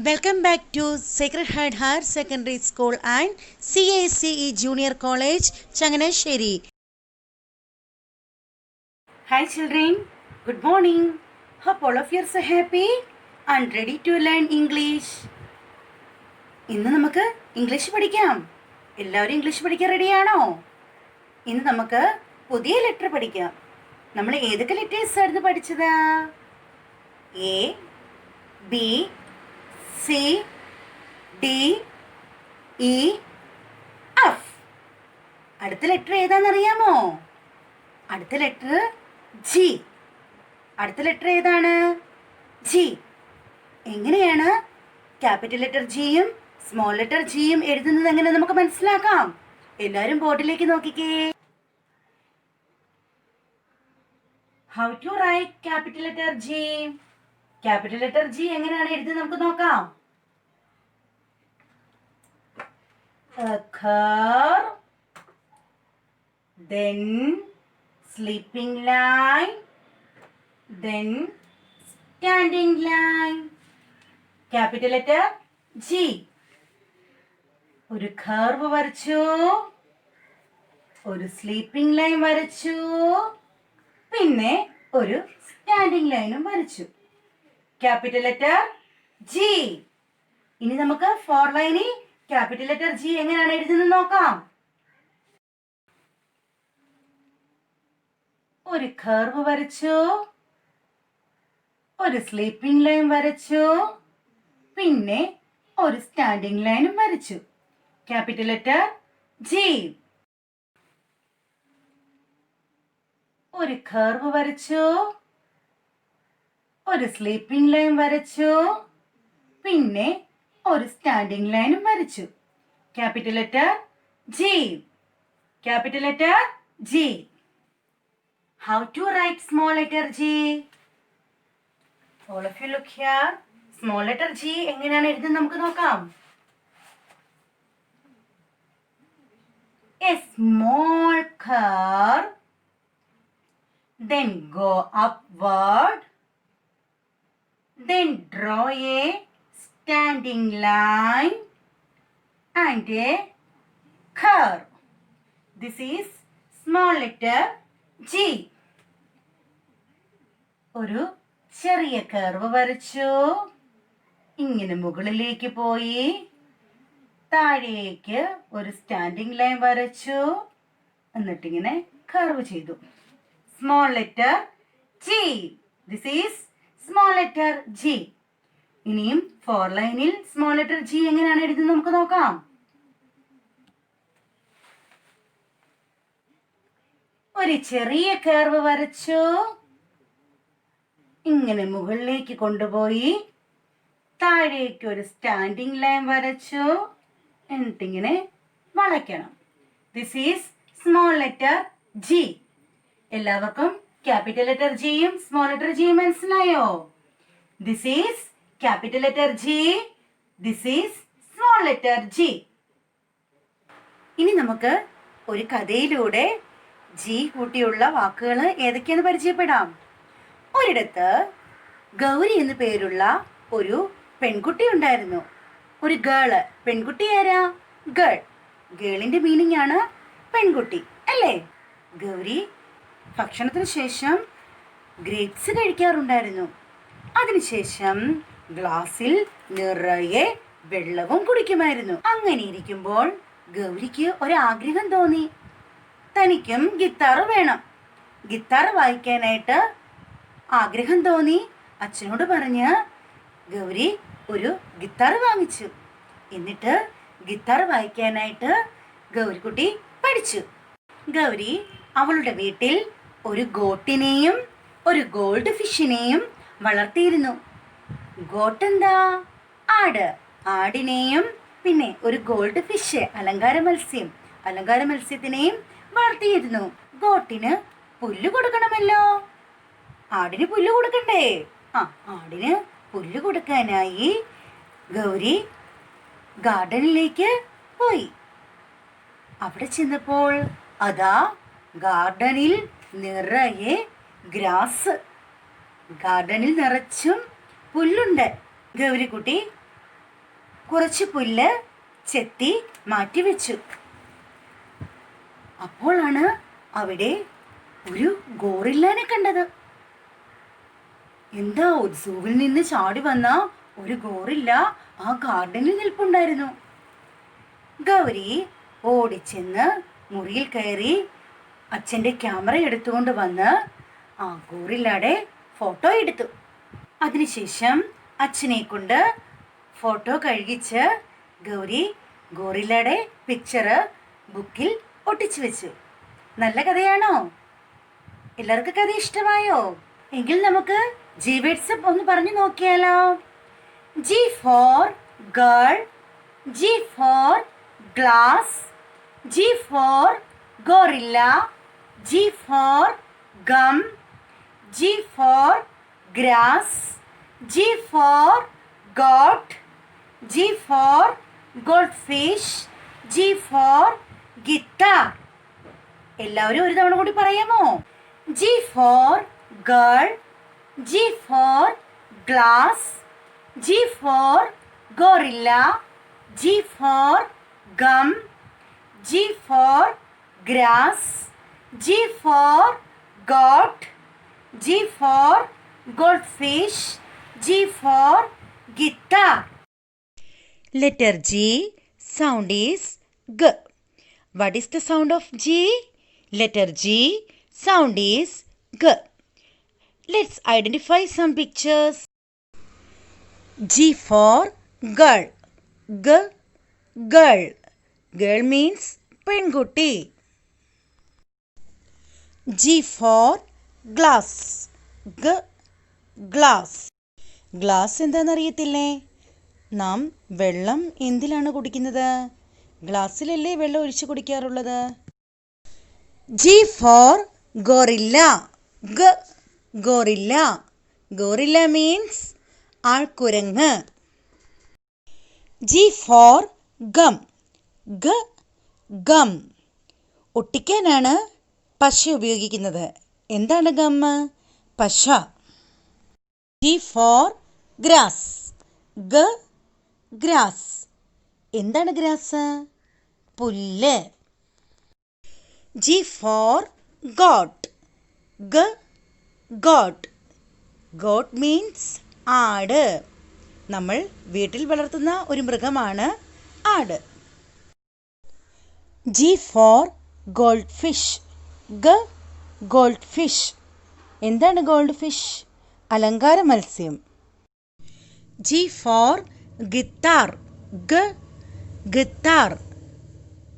Welcome back to Sacred Heart Higher Secondary School and CACE Junior College, Changanasheri. Hi children, good morning. Hope all of you are so happy and ready to learn English. ഇന്ന് നമുക്ക് English പഠിക്കാം. എല്ലാവരും English പഠിക്കാൻ റെഡിയാണോ? ഇന്ന് നമുക്ക് പുതിയ letter പഠിക്കാം. നമ്മൾ ഏതൊക്കെ ലെറ്റേഴ്സ് ആയിരുന്നു പഠിച്ചത്? A, B, C, D, E, F. അടുത്ത ലെറ്റർ ഏതാണെന്നറിയാമോ? അടുത്ത ലെറ്റർ ജി. അടുത്ത ലെറ്റർ ഏതാണ്? ജി. എങ്ങനെയാണ് ക്യാപിറ്റൽ ലെറ്റർ ജിയും സ്മോൾ ലെറ്റർ ജിയും എഴുതുന്നത് എങ്ങനെ നമുക്ക് മനസ്സിലാക്കാം. എല്ലാവരും ബോർഡിലേക്ക് നോക്കിക്കേ. How to write capital letter G? Capital letter G എങ്ങനെയാണ് എഴുതുന്നത് നമുക്ക് നോക്കാം. A curve, then sleeping line, then standing line. Capital letter G. ഒരു കർവ് വരച്ചു, ഒരു സ്ലീപ്പിംഗ് ലൈൻ വരച്ചു, പിന്നെ ഒരു സ്റ്റാൻഡിംഗ് ലൈനും വരച്ചു. Capital letter G. ഇനി നമുക്ക് ഫോർ ലൈനിൽ ക്യാപിറ്റൽ ലെറ്റർ ജി എങ്ങനെയാണ് എഴുതുന്നത് നോക്കാം. ഒരു കർവ് വരച്ചു, ഒരു സ്ലീപ്പിംഗ് ലൈൻ വരച്ചു, പിന്നെ ഒരു സ്റ്റാൻഡിംഗ് ലൈനും വരച്ചു. Capital letter G. ഒരു കർവ് വരച്ചു, ഒരു സ്ലീപ്പിംഗ് ലൈൻ വരച്ചു, പിന്നെ ഒരു സ്റ്റാൻഡിംഗ് ലൈനും വരച്ചു. Capital letter G. Capital letter G. How to write small letter G? All of you look here. Small letter G എങ്ങനെയാണ് എഴുതുന്നത് നമുക്ക് നോക്കാം. A small curve, then go upward, then draw a standing line and a curve. This is small letter G. ഒരു ചെറിയ curve വരച്ചു, ഇങ്ങനെ മുകളിലേക്ക് പോയി, താഴേക്ക് ഒരു സ്റ്റാൻഡിംഗ് ലൈൻ വരച്ചു, എന്നിട്ടിങ്ങനെ കർവ് ചെയ്തു. Small letter G. This is small letter G. ഇനിയും ഫോർ ലൈനിൽ സ്മോൾ ലെറ്റർ ജി എങ്ങനെയാണ് എഴുതുന്നത് നമുക്ക് നോക്കാം. ഒരു ചെറിയ കർവ് വരച്ചു, ഇങ്ങനെ മുകളിലേക്ക് കൊണ്ടുപോയി, താഴേക്ക് ഒരു സ്റ്റാൻഡിംഗ് ലൈൻ വരച്ചു, എന്നിട്ടിങ്ങനെ വളയ്ക്കണം. This is small letter G. എല്ലാവർക്കും ക്യാപിറ്റൽ ലെറ്റർ ജിയും സ്മോൾ ലെറ്റർ ജിയും മനസ്സിലായോ? This is capital letter G. This is small letter G. ഇനി നമുക്ക് ഒരു കഥയിലൂടെ ജി കൂട്ടിയുള്ള വാക്കുകൾ ഏതൊക്കെയാന്ന് പരിചയപ്പെടാം. ഒരിടത്ത് ഗൗരി എന്നു പേരുള്ള ഒരു പെൺകുട്ടി ഉണ്ടായിരുന്നു. ഒരു ഗേള്. പെൺകുട്ടി ആരാ? ഗേൾ. ഗേളിന്റെ മീനിങ് ആണ് പെൺകുട്ടി, അല്ലേ? ഗൗരി ഭക്ഷണത്തിന് ശേഷം ഗ്രേപ്സ് കഴിക്കാറുണ്ടായിരുന്നു. അതിനുശേഷം ഗ്ലാസ്സിൽ നിറയെ വെള്ളവും കുടിക്കുമായിരുന്നു. അങ്ങനെ ഇരിക്കുമ്പോൾ ഗൗരിക്ക് ഒരാഗ്രഹം തോന്നി. തനിക്കും ഗിത്താർ വേണം. ഗിത്താർ വായിക്കാനായിട്ട് ആഗ്രഹം തോന്നി. അച്ഛനോട് പറഞ്ഞ് ഗൗരി ഒരു ഗിത്താർ വാങ്ങിച്ചു. എന്നിട്ട് ഗിത്താർ വായിക്കാനായിട്ട് ഗൗരിക്കുട്ടി പഠിച്ചു. ഗൗരി അവളുടെ വീട്ടിൽ ഒരു ഗോട്ടിനെയും ഒരു ഗോൾഡ് ഫിഷിനെയും വളർത്തിയിരുന്നു. ഗോട്ട് എന്താ? ആട്. ആടിനെയും പിന്നെ ഒരു ഗോൾഡ് ഫിഷ്, അലങ്കാര മത്സ്യത്തിനെയും വളർത്തിയിരുന്നു. ഗോട്ടിന് പുല്ല് കൊടുക്കണമല്ലോ. ആടിന് പുല്ല് കൊടുക്കണ്ടേ? ആടിന് പുല്ല് കൊടുക്കാനായി ഗൗരി ഗാർഡനിലേക്ക് പോയി. അവിടെ ചെന്നപ്പോൾ അതാ ഗാർഡനിൽ നിറയെ ഗ്രാസ്. ഗാർഡനിൽ നിറച്ചും പുല്ലുണ്ട്. ഗൗരിക്കുട്ടി കുറച്ച് പുല്ല് ചെത്തി മാറ്റിവെച്ചു. അപ്പോഴാണ് അവിടെ ഒരു ഗോറില്ലാനെ കണ്ടത്. എന്താ, സൂവിൽ നിന്ന് ചാടി വന്ന ഒരു ഗോറില്ല ആ ഗാർഡനിൽ നിൽപ്പുണ്ടായിരുന്നു. ഗൗരി ഓടിച്ചെന്ന് മുറിയിൽ കയറി അച്ഛൻ്റെ ക്യാമറ എടുത്തുകൊണ്ട് വന്ന് ആ ഗോറില്ലയുടെ ഫോട്ടോ എടുത്തു. അതിനുശേഷം അച്ഛനെ കൊണ്ട് ഫോട്ടോ കഴുകിച്ച് ഗൗരി ഗോറില്ലയുടെ പിക്ചർ ബുക്കിൽ ഒട്ടിച്ചു വെച്ചു. നല്ല കഥയാണോ? എല്ലാവർക്കും കഥ ഇഷ്ടമായോ? എങ്കിൽ നമുക്ക് ജി വേർഡ്സ് ഒന്ന് പറഞ്ഞു നോക്കിയാലോ. G for girl, G for glass, G for gorilla, G for gum, G for grass, G for goat, G for goldfish, G for guitar. എല്ലാവരും ഒരു തവണ കൂടി പറയാമോ? G for girl, G for glass, G for gorilla, G for gum, G for grass, G for goat, G for goldfish, G for guitar. Letter G sound is G. What is the sound of G? Letter G sound is G. Let's identify some pictures. G for girl. G, girl. Girl means pengutti. G for glass. G, glass. Glass എന്താണെന്നറിയത്തില്ലേ? നാം വെള്ളം എന്തിലാണ് കുടിക്കുന്നത്? ഗ്ലാസ്സിലല്ലേ വെള്ളം ഒഴിച്ച് കുടിക്കാറുള്ളത്. G for gorilla. ഗ, ഗോറില്ല. ഗോറില്ല മീൻസ് ആൾക്കുരങ്ങ്. G for gum. ഗ, ഗം. ഒട്ടിക്കാനാണ് പശ ഉപയോഗിക്കുന്നത്. എന്താണ് ഗം? പശ. G for grass. ഗ, ഗ്രാസ്. എന്താണ് ഗ്രാസ്? പുല്ല്. G for goat. ഗ, ഗോട്ട്. ഗോട്ട് മീൻസ് ആട്. നമ്മൾ വീട്ടിൽ വളർത്തുന്ന ഒരു മൃഗമാണ് ആട്. G for goldfish. ഗ, ഗോൾഡ് ഫിഷ്. എന്താണ് ഗോൾഡ് ഫിഷ്? അലങ്കാര മത്സ്യം. G for guitar. ഗ, ഗിത്താർ.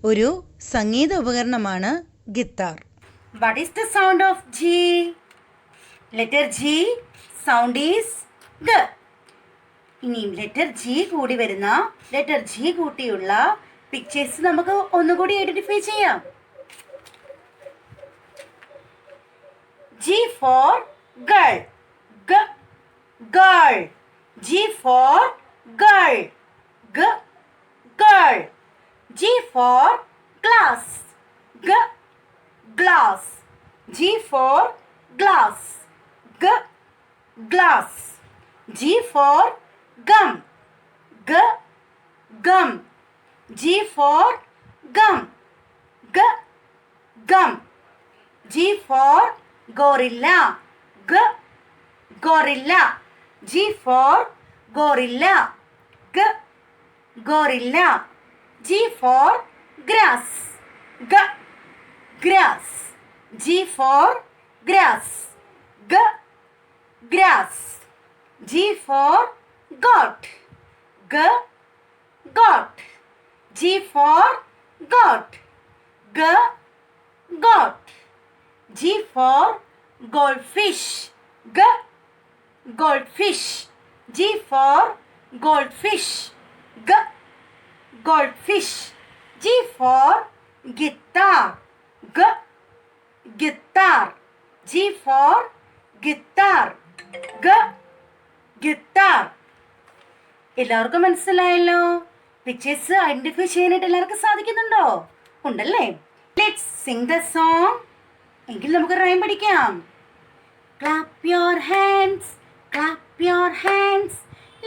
ഒരു സംഗീത ഉപകരണമാണ് guitar. What is the sound of G? Letter G sound is G. ഇനിയും ലെറ്റർ ജി കൂടി വരുന്ന, ലെറ്റർ ജി കൂട്ടിയുള്ള പിക്ചേഴ്സ് നമുക്ക് ഒന്നുകൂടി ഐഡന്റിഫൈ ചെയ്യാം. G for girl. G, girl. G for girl. G, girl. G for glass. G, glass. G for glass. G, glass. G for gum. G, gum. G for gum. G, gum. G for gorilla. G, gorilla. G for gorilla. G, gorilla. G for grass. G, grass. G for grass. G, grass. G for goat. G, goat. G for goat. G, goat. G for goldfish. G, goldfish. G for goldfish. G, goldfish. G for guitar. G, guitar. G for guitar. G, guitar. എല്ലാവർക്കും മനസ്സിലായല്ലോ? Pictures identify ചെയ്യാനായിട്ട് എല്ലാവർക്കും സാധിക്കുന്നുണ്ടോ? ഉണ്ടല്ലേ? Let's Singh the song. എങ്കിൽ നമുക്ക് rhyme പഠിക്കാം. Clap your hands, clap your hands.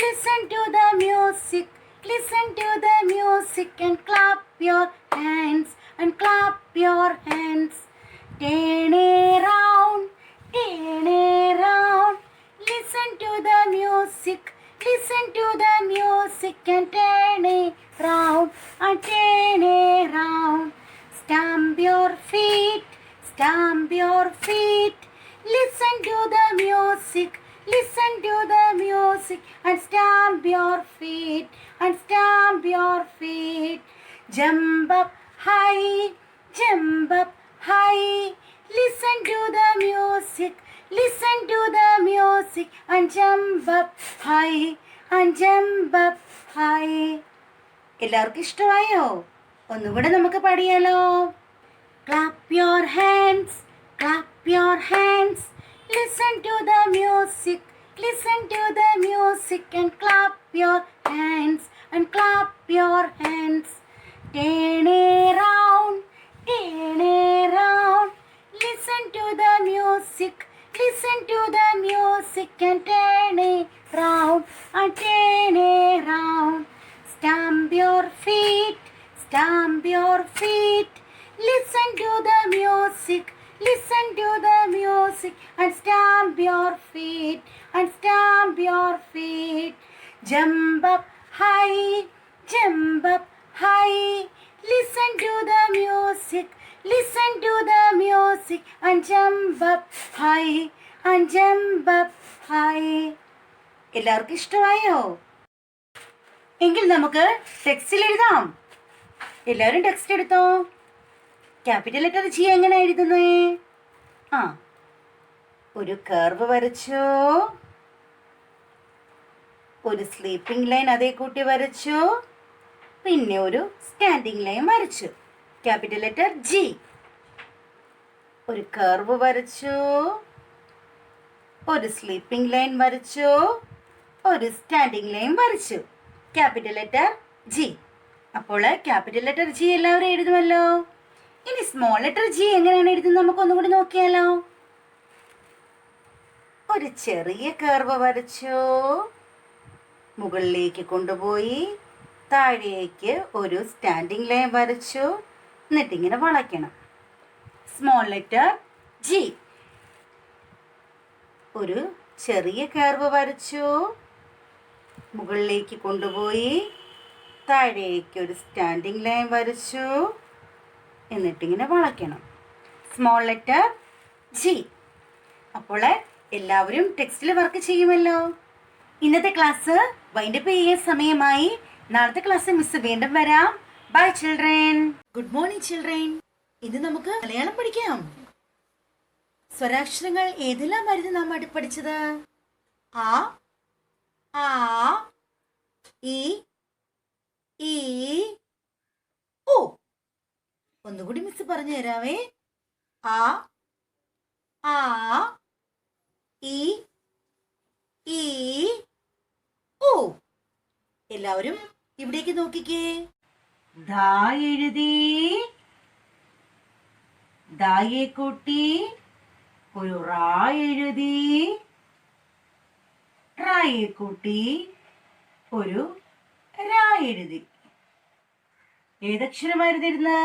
Listen to the music, listen Listen to the music and clap your hands and clap your hands. Turn around, turn around. Listen to the music, listen to the music and turn around and turn around. Stamp your feet, stamp your feet. Listen to the music, listen to the music and stamp your feet and stamp your feet. Jump up high, jump up high. Listen to the music, listen to the music and jump up high and jump up high. എല്ലാവർക്കും ഇഷ്ടമായോ? ഒന്നുകൂടെ നമുക്ക് പാടിയാലോ? Clap your hands, clap your hands. Listen to the music, listen to the music and clap your hands and clap your hands. Turn around, turn around. Listen to the music, listen to the music and turn around and turn around. Stamp your feet, stamp your feet. Listen to the music, listen to the music and stamp your feet and stamp your feet. Jump up high, jump up high. Listen to the music, listen to the music and jump up high and jump up high. എല്ലാവർക്കും ഇഷ്ടമായോ? എങ്കിൽ നമുക്ക് ടെക്സ്റ്റിൽ എഴുതാം. എല്ലാവരും text എടുത്തോ. Capital letter G എങ്ങനെ എഴുതുന്നേ? ഒരു കർവ് വരച്ചു, ഒരു സ്ലീപ്പിംഗ് ലൈൻ അതേ കൂട്ടി വരച്ചു, പിന്നെ ഒരു സ്റ്റാൻഡിംഗ് ലൈൻ വരച്ചു. Capital letter G. ഒരു കർവ് വരച്ചു, ഒരു സ്ലീപ്പിംഗ് ലൈൻ വരച്ചു, ഒരു സ്റ്റാൻഡിംഗ് ലൈൻ വരച്ചു. Capital letter G. അപ്പോൾ ക്യാപിറ്റൽ ലെറ്റർ ജി എല്ലാവരും എഴുതുമല്ലോ. ഇനി സ്മോൾ ലെറ്റർ ജി എങ്ങനെയാണ് എഴുതുന്നത് നമുക്കൊന്നും കൂടി നോക്കിയാലോ. ഒരു ചെറിയ കർവ് വരച്ചു, മുകളിലേക്ക് കൊണ്ടുപോയി താഴേക്ക് ഒരു സ്റ്റാൻഡിംഗ് ലൈൻ വരച്ചു, എന്നിട്ടിങ്ങനെ വളയ്ക്കണം. Small letter G. ഒരു ചെറിയ കർവ് വരച്ചു, മുകളിലേക്ക് കൊണ്ടുപോയി താഴേക്ക് ഒരു സ്റ്റാൻഡിംഗ് ലൈൻ വരച്ചു, എന്നിട്ടിങ്ങനെ വളയ്ക്കണം. Small letter G. അപ്പോൾ എല്ലാവരും ടെക്സ്റ്റിൽ വർക്ക് ചെയ്യുമല്ലോ. ഇന്നത്തെ ക്ലാസ് വൈൻഡപ്പ് ചെയ്യാൻ സമയമായി. നാളത്തെ ക്ലാസ് മിസ് വീണ്ടും വരാം. Bye children. Good morning children. ഇന്ന് നമുക്ക് മലയാളം പഠിക്കാം. സ്വരാക്ഷരങ്ങൾ ഏതെല്ലാമായിരുന്നു നാം പഠിച്ചത്? ആ, ആ, ഇ, ഈ, ഓ. ഒന്നുകൂടി മിസ് പറഞ്ഞു തരാവേ. ആ, ആ, ഇ, ഈ, ഓ. എല്ലാവരും ഇവിടേക്ക് നോക്കിക്കേ. ദാ എഴുതി, ദായെ കൂട്ടി ഒരു റാ എഴുതി, റായെ കൂട്ടി ഒരു രാ എഴുതി. ഏതക്ഷരമായിരുന്നിരുന്ന്?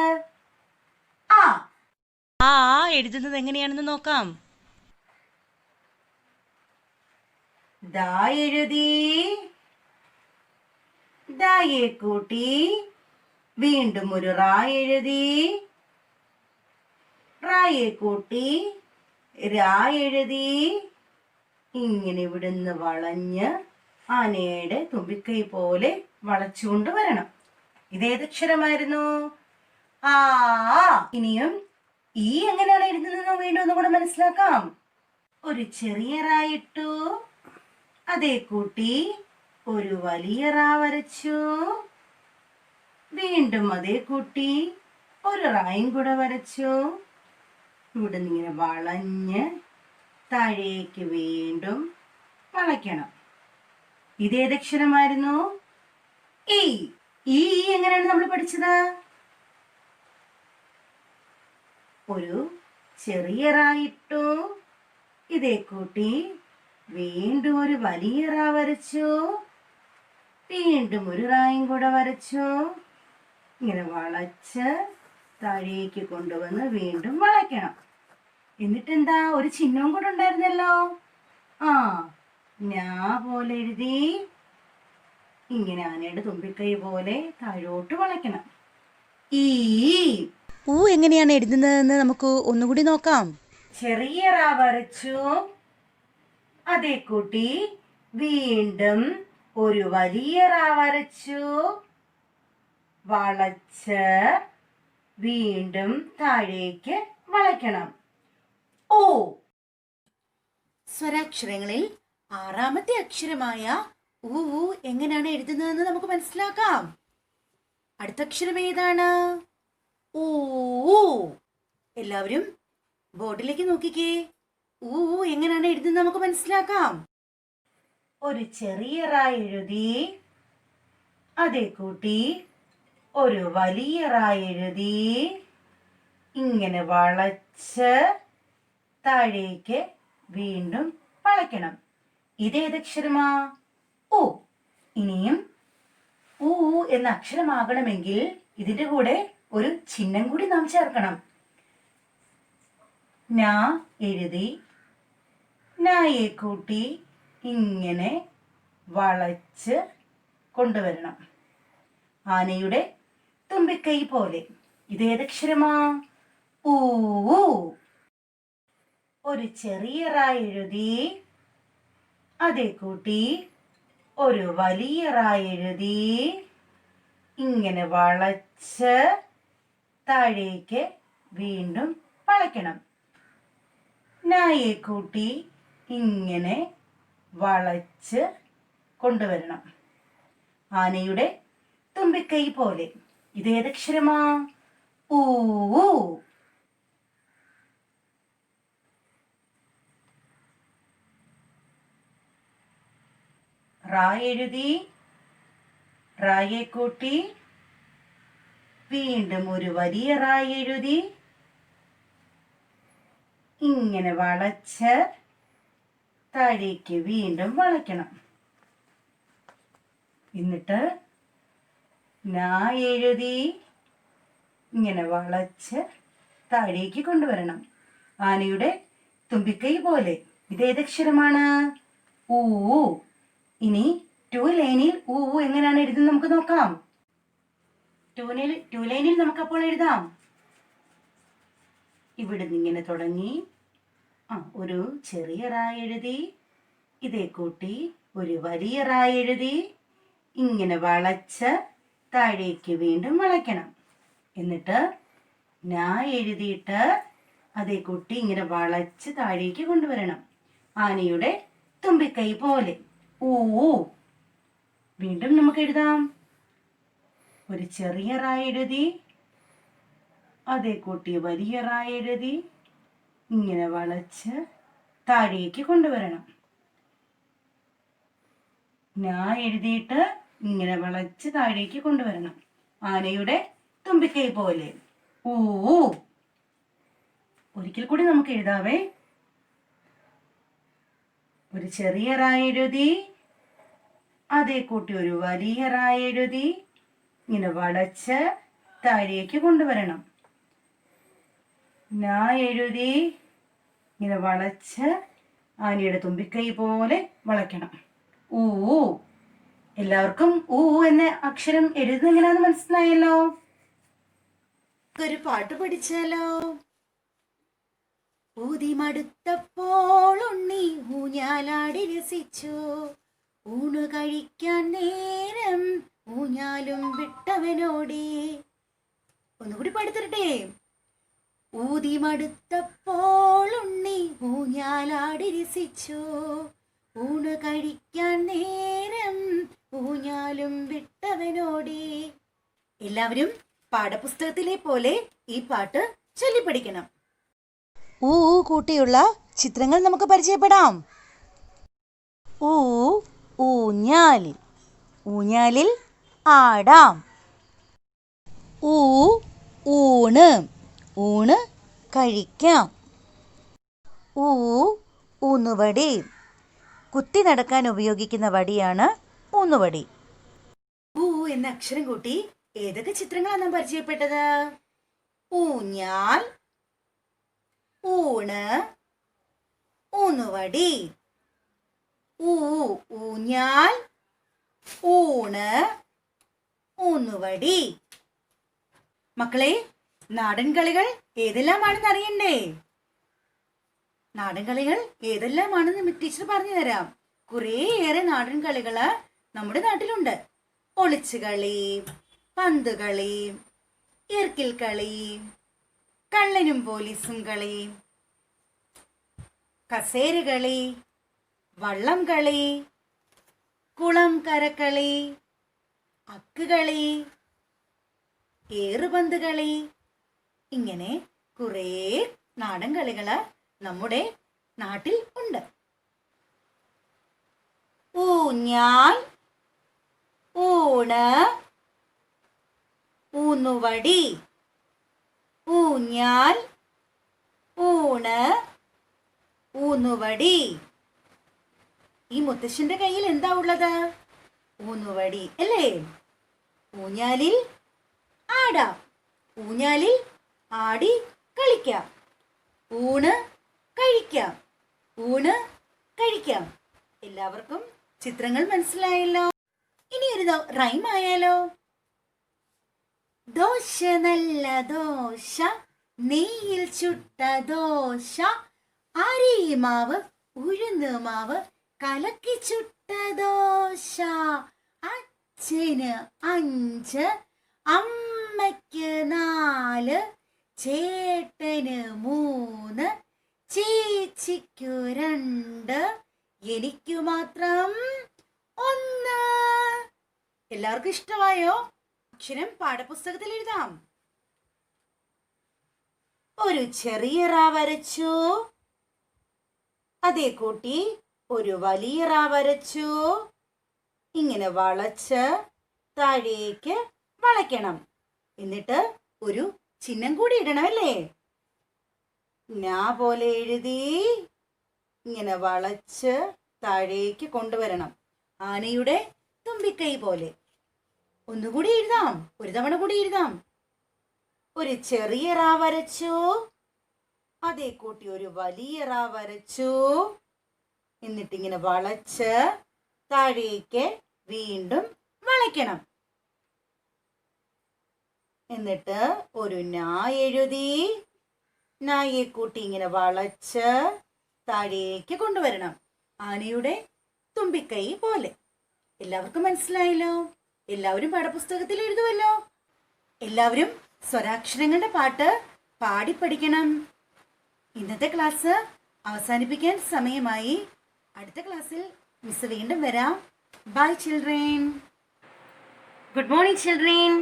ആ. ആ എഴുതുന്നത് എങ്ങനെയാണെന്ന് നോക്കാം. ദാ എഴുതി, ദായെ കൂട്ടി വീണ്ടും ഒരു റാ എഴുതി, റായെ കൂട്ടി രാ എഴുതി. ഇങ്ങനെ ഇവിടുന്ന് വളഞ്ഞ് ആനയുടെ തുമ്പിക്കൈ പോലെ വളച്ചുകൊണ്ട് വരണം. ഇതേതക്ഷരമായിരുന്നു? ആ. ഇനിയും ഈ എങ്ങനെയാണ് എഴുതുന്നത് വീണ്ടും ഒന്നുകൂടെ മനസ്സിലാക്കാം. ഒരു ചെറിയ റാ ഇട്ടു, അതേ കൂട്ടി ഒരു വലിയ റാ വരച്ചു, വീണ്ടും അതേ കൂട്ടി ഒരു റായും കൂടെ വരച്ചു. ഇവിടെ നിന്ന് ഇങ്ങനെ വളഞ്ഞ് താഴേക്ക് വീണ്ടും വളയ്ക്കണം. ഇതേതക്ഷരമായിരുന്നു? ഈ. ഈ എങ്ങനെയാണ് നമ്മൾ പഠിച്ചത്? ഒരു ചെറിയ റാ ഇട്ടു, ഇതേ കൂട്ടി വീണ്ടും ഒരു വലിയ റാ വരച്ചു, വീണ്ടും ഒരു റായും കൂടെ വരച്ചു. ഇങ്ങനെ വളച്ച് താഴേക്ക് കൊണ്ടുവന്ന് വീണ്ടും വളയ്ക്കണം. എന്നിട്ടെന്താ, ഒരു ചിഹ്നവും കൂടെ ഉണ്ടായിരുന്നല്ലോ. ആ, ഞാ പോലെ എഴുതി ഇങ്ങനെ ആനയുടെ തുമ്പിക്കൈ പോലെ താഴോട്ട് വളയ്ക്കണം. ഈ ഊ എങ്ങനെയാണ് എഴുതുന്നതെന്ന് നമുക്ക് ഒന്നുകൂടി നോക്കാം. ചെറിയ റാ വരച്ചു. അതേ കൂട്ടി വീണ്ടും ഒരു വലിയ റാ വരച്ചു. വളച്ച് വീണ്ടും താഴേക്ക് വളയ്ക്കണം. ഓ. സ്വരാക്ഷരങ്ങളിൽ ആറാമത്തെ അക്ഷരമായ ഊ എങ്ങനെയാണ് എഴുതുന്നതെന്ന് നമുക്ക് മനസ്സിലാക്കാം. അടുത്ത അക്ഷരം ഏതാണ്? ഊ. എല്ലാവരും ബോർഡിലേക്ക് നോക്കിക്കേ. ഊ എങ്ങനെയാണ് എഴുതുന്നത് നമുക്ക് മനസ്സിലാക്കാം. ഒരു ചെറിയ റാ എഴുതി. അതേ കൂട്ടി ഒരു വലിയ റാ എഴുതി. ഇങ്ങനെ വളച്ച് താഴേക്ക് വീണ്ടും വളയ്ക്കണം. ഇതേതക്ഷരമാ? ഓ. ഇനിയും ഊ എന്ന അക്ഷരമാകണമെങ്കിൽ ഇതിന്റെ കൂടെ ഒരു ചിഹ്നം കൂടി നാം ചേർക്കണം. നാ എഴുതി നായെ കൂട്ടി ഇങ്ങനെ വളച്ച് കൊണ്ടുവരണം. ആനയുടെ തുമ്പിക്കൈ പോലെ. ഇതേതക്ഷരമാ? ഊ. ഒരു ചെറിയ റാ എഴുതി. അതേ കൂട്ടി ഒരു വലിയ റാ എഴുതി. ഇങ്ങനെ വളച്ച് താഴേക്ക് വീണ്ടും വളയ്ക്കണം. നായെ കൂട്ടി ഇങ്ങനെ വളച്ച് കൊണ്ടുവരണം. ആനയുടെ തുമ്പിക്കൈ പോലെ. ഇതേതക്ഷരമാ? ഊ. റാ എഴുതി. റായെ കൂട്ടി വീണ്ടും ഒരു വലിയ റാ എഴുതി. ഇങ്ങനെ വളച്ച് താഴേക്ക് വീണ്ടും വളയ്ക്കണം. എന്നിട്ട് നാ എഴുതി ഇങ്ങനെ വളച്ച് താഴേക്ക് കൊണ്ടുവരണം. ആനയുടെ തുമ്പിക്കൈ പോലെ. ഇതേതക്ഷരമാണ്? ഊ. ഇനി 2 ലൈനിൽ ഊ എങ്ങനെയാണ് എഴുതുന്നത് നമുക്ക് നോക്കാം. 2 ലൈനിൽ നമുക്കപ്പോൾ എഴുതാം. ഇവിടുന്ന് ഇങ്ങനെ തുടങ്ങി ഒരു ചെറിയ റാ എഴുതി. ഇതേ കൂട്ടി ഒരു വലിയ റാ എഴുതി. ഇങ്ങനെ വളച്ച് താഴേക്ക് വീണ്ടും വളയ്ക്കണം. എന്നിട്ട് നാ എഴുതിയിട്ട് അതേ കൂട്ടി ഇങ്ങനെ വളച്ച് താഴേക്ക് കൊണ്ടുവരണം. ആനയുടെ തുമ്പിക്കൈ പോലെ. ഊ. വീണ്ടും നമുക്ക് എഴുതാം. ഒരു ചെറിയ റാ എഴുതി. അതേ കൂട്ടി വലിയ റാ എഴുതി. ഇങ്ങനെ വളച്ച് താഴേക്ക് കൊണ്ടുവരണം. നാ എഴുതിയിട്ട് ഇങ്ങനെ വളച്ച് താഴേക്ക് കൊണ്ടുവരണം. ആനയുടെ തുമ്പിക്കൈ പോലെ. ഊ. ഒരിക്കൽ കൂടി നമുക്ക് എഴുതാവേ. ഒരു ചെറിയ റാ എഴുതി. അതേ കൂട്ടി ഒരു വലിയ റാ എഴുതി. ഇങ്ങനെ വളച്ച് താഴേക്ക് കൊണ്ടുവരണം. നാ എഴുതി ഇങ്ങനെ വളച്ച് ആനയുടെ തുമ്പിക്കൈ പോലെ വളയ്ക്കണം. ഊ. എല്ലാവർക്കും ഊ എന്ന അക്ഷരം എഴുതുന്നത് എങ്ങനെയാണെന്ന് മനസ്സിലായല്ലോ. ഒരു പാട്ട് പഠിച്ചാലോ? ഊതി മടുത്തപ്പോൾ ഉണ്ണി ഊഞ്ഞാലാടി രസിച്ചു. ഊണ് കഴിക്കാൻ നേരം ഊഞ്ഞാലും വിട്ടവനോടി. ഒന്നുകൂടി പാടിത്തരട്ടെ. ഊതി മടുത്തപ്പോൾ ഉണ്ണി ഊഞ്ഞാലാടി രസിച്ചു. ഊണ് കഴിക്കാൻ നേരം ഊഞ്ഞാലും വിട്ടവനോടി. എല്ലാവരും പാഠപുസ്തകത്തിലെ പോലെ ഈ പാട്ട് ചൊല്ലിപ്പഠിക്കണം. ഊ കൂട്ടിയുള്ള ചിത്രങ്ങൾ നമുക്ക് പരിചയപ്പെടാം. ഊ ഊഞ്ഞാലിൽ. ഊഞ്ഞാലിൽ ആടാം. ഊ ഊണ്. ഊണ് കഴിക്കാം. ഊ ഊന്നുവടി. കുത്തി നടക്കാൻ ഉപയോഗിക്കുന്ന വടിയാണ് ഊന്നുവടി. എന്ന അക്ഷരം കൂട്ടി ഏതൊക്കെ ചിത്രങ്ങളാണ് നാം പരിചയപ്പെട്ടത്? ഊഞ്ഞാൽ, ഊണ്, ഊന്നുവടി. ഊഞ്ഞാൽ, ഊണ്, ഊന്നുവടി. മക്കളെ, നാടൻ കളികൾ ഏതെല്ലാമാണെന്ന് അറിയണ്ടേ? നാടൻ കളികൾ ഏതെല്ലാമാണെന്ന് ടീച്ചർ പറഞ്ഞു തരാം. കുറേയേറെ നാടൻ കളികള് നമ്മുടെ നാട്ടിലുണ്ട്. ഒളിച്ചുകളി, പന്തുകളി, ഈർക്കിൽ കളി, കള്ളനും പോലീസും കളി, കസേരകളി, വള്ളം കളി, കുളം കരക്കളി, അക്കുകളി, ഏറുപന്ത് കളി. ഇങ്ങനെ കുറേ നാടൻ കളികള് നമ്മുടെ നാട്ടിൽ ഉണ്ട്. ഊഞ്ഞാൽ, ഊണ്, ഊന്നുവടി. ഊഞ്ഞാൽ, ഊണ്, ഊന്നുവടി. ഈ മുത്തശ്ശന്റെ കയ്യിൽ എന്താ ഉള്ളത്? ഊന്നുവടി അല്ലേ? ഊഞ്ഞാലിൽ ആടാം, ഊഞ്ഞാലിൽ ആടി കളിക്കാം, ഊണ് കഴിക്കാം, ഊണ് കഴിക്കാം. എല്ലാവർക്കും ചിത്രങ്ങൾ മനസ്സിലായല്ലോ. ഇനി ഒരു റൈം ആയാലോ? ദോശ നല്ല ദോശ, നെയ്യിൽ ചുട്ട ദോശ, അരിമാവ് ഉഴുന്നുമാവ് കലക്കി ചുട്ട ദോശ. അച്ഛന് 5, അമ്മയ്ക്ക് 4, ചേട്ടന് 3, ചേച്ചിക്കു 2, എനിക്കു മാത്രം 1. എല്ലാവർക്കും ഇഷ്ടമായോ? അക്ഷരം പാഠപുസ്തകത്തിൽ എഴുതാം. ഒരു ചെറിയ റാ വരച്ചു, അതേ കൂട്ടി ഒരു വലിയ റാ വരച്ചു. ഇങ്ങനെ വളച്ച് താഴേക്ക് വളയ്ക്കണം. എന്നിട്ട് ഒരു ചിഹ്നം കൂടി ഇടണം അല്ലേ? ഞാ പോലെ എഴുതി ഇങ്ങനെ വളച്ച് താഴേക്ക് കൊണ്ടുവരണം. ആനയുടെ തുമ്പിക്കൈ പോലെ. ഒന്നുകൂടി എഴുതാം, ഒരു തവണ കൂടി എഴുതാം. ഒരു ചെറിയ റാ വരച്ചു, അതേ കൂട്ടി ഒരു വലിയ റാ വരച്ചു. എന്നിട്ടിങ്ങനെ വളച്ച് താഴേക്ക് വീണ്ടും വളയ്ക്കണം. എന്നിട്ട് ഒരു നാ എഴുതി നായെ കൂട്ടി ഇങ്ങനെ വളച്ച് താഴേക്ക് കൊണ്ടുവരണം. ആനയുടെ തുമ്പിക്കൈ പോലെ. എല്ലാവർക്കും മനസ്സിലായല്ലോ? എല്ലാവരും പാഠപുസ്തകത്തിൽ എഴുതുമല്ലോ? എല്ലാവരും സ്വരാക്ഷരങ്ങളുടെ പാട്ട് പാടി പഠിക്കണം. ഇന്നത്തെ ക്ലാസ് അവസാനിപ്പിക്കാൻ സമയമായി. അടുത്ത ക്ലാസ്സിൽ മിസ് വീണ്ടും വരാം. Bye children. Good morning children.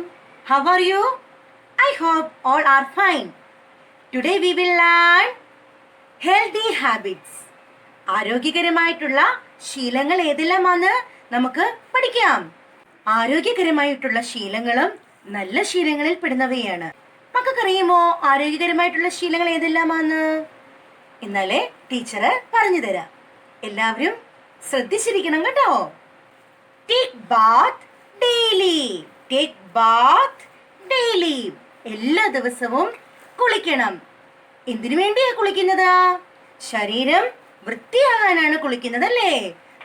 How are you? I hope all are fine. Today we will learn healthy habits. ആരോഗ്യകരമായിട്ടുള്ള ശീലങ്ങൾ ഏതെല്ലാമാണെന്ന് നമുക്ക് പഠിക്കാം. ആരോഗ്യകരമായിട്ടുള്ള ശീലങ്ങളും നല്ല ശീലങ്ങളിൽ പെടുന്നവയാണ്. മക്കൾക്കറിയുമോ ആരോഗ്യകരമായിട്ടുള്ള ശീലങ്ങൾ ഏതെല്ലാമാണെന്ന്? എന്നാലേ ടീച്ചർ പറഞ്ഞു തരാം. എല്ലാവരും ശ്രദ്ധിച്ചിരിക്കണം കേട്ടോ. Take Baat daily. Take Baat daily. എല്ലാ ദിവസവും കുളിക്കണം. എന്തിനു വേണ്ടിയാ കുളിക്കുന്നത്? ശരീരം വൃത്തിയാകാനാണ് കുളിക്കുന്നത് അല്ലേ?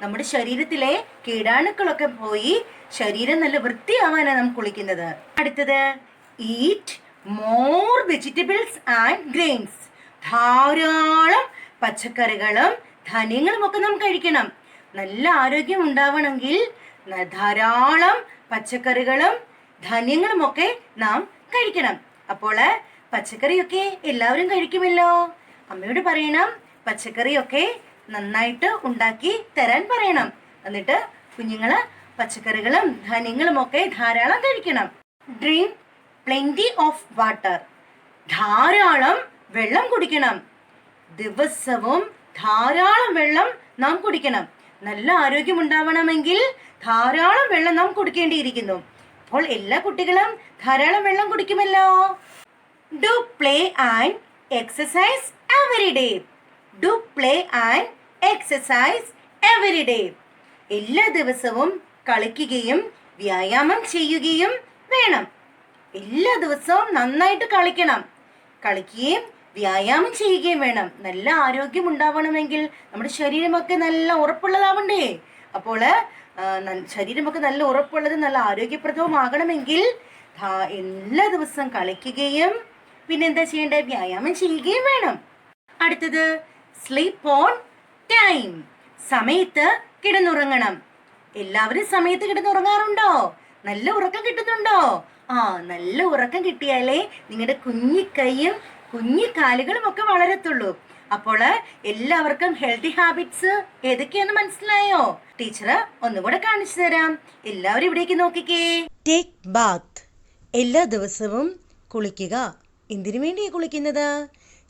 നമ്മുടെ ശരീരത്തിലെ കീടാണുക്കളൊക്കെ പോയി ശരീരം നല്ല വൃത്തിയാവാനാണ് നാം കുളിക്കുന്നത്. അടുത്തത് eat more vegetables and grains. ധാരാളം പച്ചക്കറികളും ധാന്യങ്ങളും ഒക്കെ നാം കഴിക്കണം. നല്ല ആരോഗ്യം ഉണ്ടാവണമെങ്കിൽ ധാരാളം പച്ചക്കറികളും ധാന്യങ്ങളും ഒക്കെ നാം കഴിക്കണം. അപ്പോൾ പച്ചക്കറിയൊക്കെ എല്ലാവരും കഴിക്കുമല്ലോ. അമ്മയോട് പറയണം പച്ചക്കറിയൊക്കെ നന്നായിട്ട് ഉണ്ടാക്കി തരാൻ പറയണം. എന്നിട്ട് കുഞ്ഞുങ്ങള് പച്ചക്കറികളും ധാന്യങ്ങളും ഒക്കെ ധാരാളം കഴിക്കണം. Drink plenty of water. ധാരാളം വെള്ളം കുടിക്കണം. ദിവസവും ധാരാളം വെള്ളം നാം കുടിക്കണം. നല്ല ആരോഗ്യം ഉണ്ടാവണമെങ്കിൽ ധാരാളം വെള്ളം നാം കുടിക്കേണ്ടിയിരിക്കുന്നു. അപ്പോൾ എല്ലാ കുട്ടികളും ധാരാളം വെള്ളം കുടിക്കുമല്ലോ. Do play and exercise every day. Do play and exercise every day. എല്ലാ ദിവസവും കളിക്കുകയും വ്യായാമം ചെയ്യുകയും വേണം. എല്ലാ ദിവസവും നന്നായിട്ട് കളിക്കണം. കളിക്കുകയും വ്യായാമം ചെയ്യുകയും വേണം. നല്ല ആരോഗ്യം ഉണ്ടാവണമെങ്കിൽ നമ്മുടെ ശരീരമൊക്കെ നല്ല ഉറപ്പുള്ളതാവണ്ടേ? അപ്പോൾ ശരീരമൊക്കെ നല്ല ഉറപ്പുള്ളത് നല്ല ആരോഗ്യപ്രദവുമാകണമെങ്കിൽ എല്ലാ ദിവസവും കളിക്കുകയും പിന്നെന്താ ചെയ്യേണ്ടത്? വ്യായാമം ചെയ്യുകയും വേണം. അടുത്തത് സ്ലീപ്പ് ഓൺ ടൈം. സമയത്ത് കിടന്നുറങ്ങണം. എല്ലാവരും സമയത്ത് കിടന്നുറങ്ങാറുണ്ടോ? നല്ല ഉറക്കം കിട്ടുന്നുണ്ടോ? നല്ല ഉറക്കം കിട്ടിയാലേ നിങ്ങളുടെ കുഞ്ഞിക്കൈയും കുഞ്ഞിക്കാലുകളും ഒക്കെ വളരത്തുള്ളൂ. അപ്പോൾ എല്ലാവർക്കും ഹെൽത്തി ഹാബിറ്റ്സ് ഏതൊക്കെയാന്ന് മനസ്സിലായോ? ടീച്ചർ ഒന്നുകൂടെ കാണിച്ചു തരാം. എല്ലാവരും ഇവിടേക്ക് നോക്കിക്കേ. ടേക്ക് ബാത്ത്. എല്ലാ ദിവസവും കുളിക്കുക. എന്തിനു വേണ്ടിയാണ് കുളിക്കുന്നത്?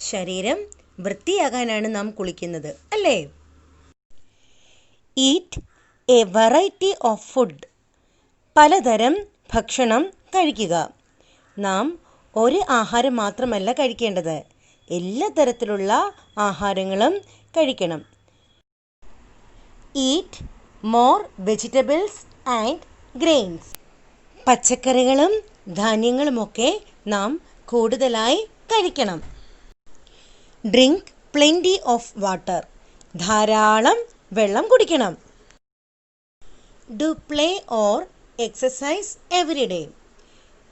ശരീരം വൃത്തിയാകാനാണ് നാം കുളിക്കുന്നത്, അല്ലേ? Eat A variety of food. പലതരം ഭക്ഷണം കഴിക്കുക. നാം ഒരു ആഹാരം മാത്രമല്ല കഴിക്കേണ്ടത്, എല്ലാ തരത്തിലുള്ള ആഹാരങ്ങളും കഴിക്കണം. Eat more vegetables and grains. പച്ചക്കറികളും ധാന്യങ്ങളുമൊക്കെ നാം കൂടുതലായി കഴിക്കണം. Drink plenty of water. ധാരാളം വെള്ളം കുടിക്കണം. Do play or exercise every day.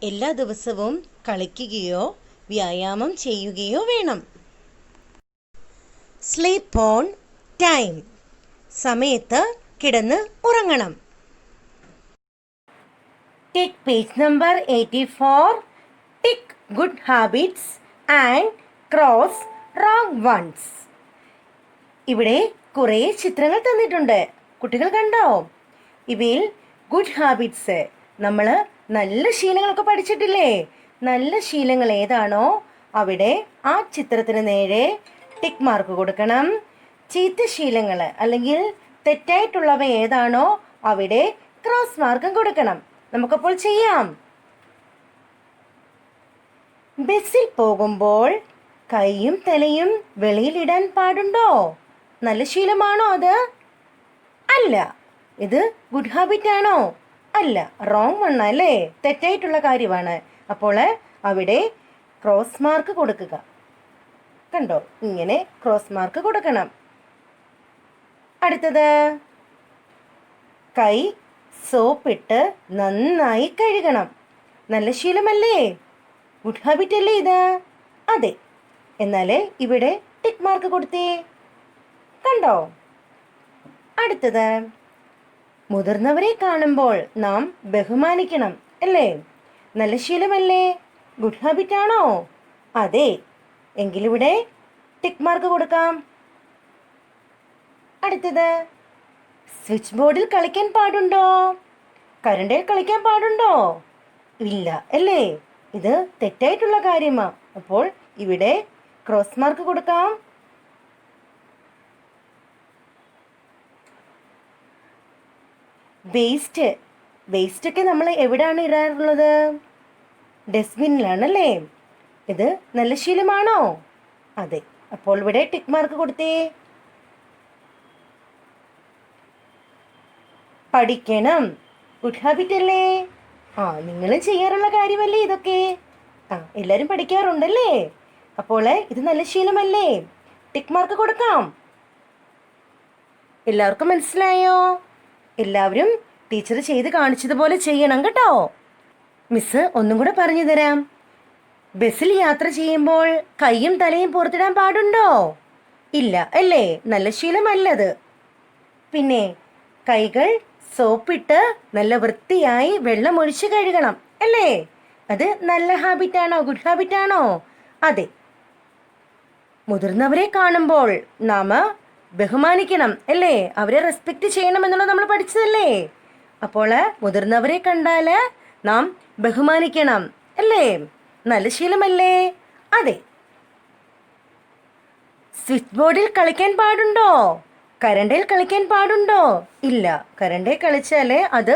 എല്ലാ ദിവസവും കളിക്കുകയോ വ്യായാമം ചെയ്യുകയോ വേണം. Sleep on time. സമയത്ത് കിടന്ന് ഉറങ്ങണം. Take page number 84. Tick good habits and cross wrong ones. ഇവിടെ കുറേ ചിത്രങ്ങൾ തന്നിട്ടുണ്ട്. കുട്ടികൾ കണ്ടോ? ഇവയിൽ ഗുഡ് ഹാബിറ്റ്സ്, നമ്മൾ നല്ല ശീലങ്ങളൊക്കെ പഠിച്ചിട്ടില്ലേ? നല്ല ശീലങ്ങൾ ഏതാണോ അവിടെ ആ ചിത്രത്തിന് നേരെ ടിക്ക് മാർക്ക് കൊടുക്കണം. ചീത്ത ശീലങ്ങൾ അല്ലെങ്കിൽ തെറ്റായിട്ടുള്ളവ ഏതാണോ അവിടെ ക്രോസ് മാർക്കും കൊടുക്കണം. നമുക്കപ്പോൾ ചെയ്യാം. ബസ്സിൽ പോകുമ്പോൾ കൈയും തലയും വെളിയിലിടാൻ പാടുണ്ടോ? നല്ല ശീലമാണോ അത്? അല്ല. ഇത് ഗുഡ് ഹാബിറ്റ് ആണോ? അല്ല, റോങ് വൺ അല്ലേ? തെറ്റായിട്ടുള്ള കാര്യമാണ്. അപ്പോൾ അവിടെ ക്രോസ് മാർക്ക് കൊടുക്കുക. കണ്ടോ? ഇങ്ങനെ ക്രോസ് മാർക്ക് കൊടുക്കണം. അടുത്തത്, കൈ സോപ്പിട്ട് നന്നായി കഴുകണം. നല്ല ശീലമല്ലേ? ഗുഡ് ഹാബിറ്റ് അല്ലേ ഇത്? അതെ. എന്നാൽ ഇവിടെ ടിക്ക് മാർക്ക് കൊടുത്തേ. കണ്ടോ? അടുത്തത്, മുതിർന്നവരെ കാണുമ്പോൾ നാം ബഹുമാനിക്കണം, അല്ലേ? നല്ല ശീലമല്ലേ? ഗുഡ് ഹാബിറ്റ് ആണോ? അതെ. എങ്കിലിവിടെ ടിക്ക് മാർക്ക് കൊടുക്കാം. അടുത്തത്, സ്വിച്ച് ബോർഡിൽ കളിക്കാൻ പാടുണ്ടോ? കരണ്ടിൽ കളിക്കാൻ പാടുണ്ടോ? ഇല്ല, അല്ലേ? ഇത് തെറ്റായിട്ടുള്ള കാര്യമാണ്. അപ്പോൾ ഇവിടെ ക്രോസ് മാർക്ക് കൊടുക്കാം. വേസ്റ്റൊക്കെ നമ്മൾ എവിടെയാണ് ഇടാറുള്ളത്? ഡസ്റ്റ്ബിന്നിലാണല്ലേ? ഇത് നല്ല ശീലമാണോ? അതെ. അപ്പോൾ ഇവിടെ ടിക്ക് മാർക്ക് കൊടുത്തേ. പഠിക്കണം. ഗുഡ് ഹാബിറ്റ് അല്ലേ? നിങ്ങൾ ചെയ്യാറുള്ള കാര്യമല്ലേ ഇതൊക്കെ? എല്ലാവരും പഠിക്കാറുണ്ടല്ലേ? അപ്പോൾ ഇത് നല്ല ശീലമല്ലേ? ടിക്ക് മാർക്ക് കൊടുക്കാം. എല്ലാവർക്കും മനസ്സിലായോ? എല്ലാവരും ടീച്ചർ ചെയ്ത് കാണിച്ചതുപോലെ ചെയ്യണം കേട്ടോ. മിസ് ഒന്നും കൂടെ പറഞ്ഞു തരാം. ബസ്സിൽ യാത്ര ചെയ്യുമ്പോൾ കൈയും തലയും പുറത്തിടാൻ പാടുണ്ടോ? ഇല്ല, അല്ലേ? നല്ല ശീലമല്ലത്. പിന്നെ കൈകൾ സോപ്പിട്ട് നല്ല വൃത്തിയായി വെള്ളമൊഴിച്ച് കഴുകണം, അല്ലേ? അത് നല്ല ഹാബിറ്റാണോ? ഗുഡ് ഹാബിറ്റാണോ? അതെ. മുതിർന്നവരെ കാണുമ്പോൾ നാം ബഹുമാനിക്കണം, അല്ലേ? അവരെ റെസ്പെക്റ്റ് ചെയ്യണം എന്നുള്ളത് നമ്മൾ പഠിച്ചതല്ലേ? അപ്പോൾ മുതിർന്നവരെ കണ്ടാൽ നാം ബഹുമാനിക്കണം, അല്ലേ? നല്ല ശീലമല്ലേ? അതെ. സ്വിച്ച് ബോർഡിൽ കളിക്കാൻ പാടുണ്ടോ? കരണ്ടിൽ കളിക്കാൻ പാടുണ്ടോ? ഇല്ല. കരണ്ടിൽ കളിച്ചാൽ അത്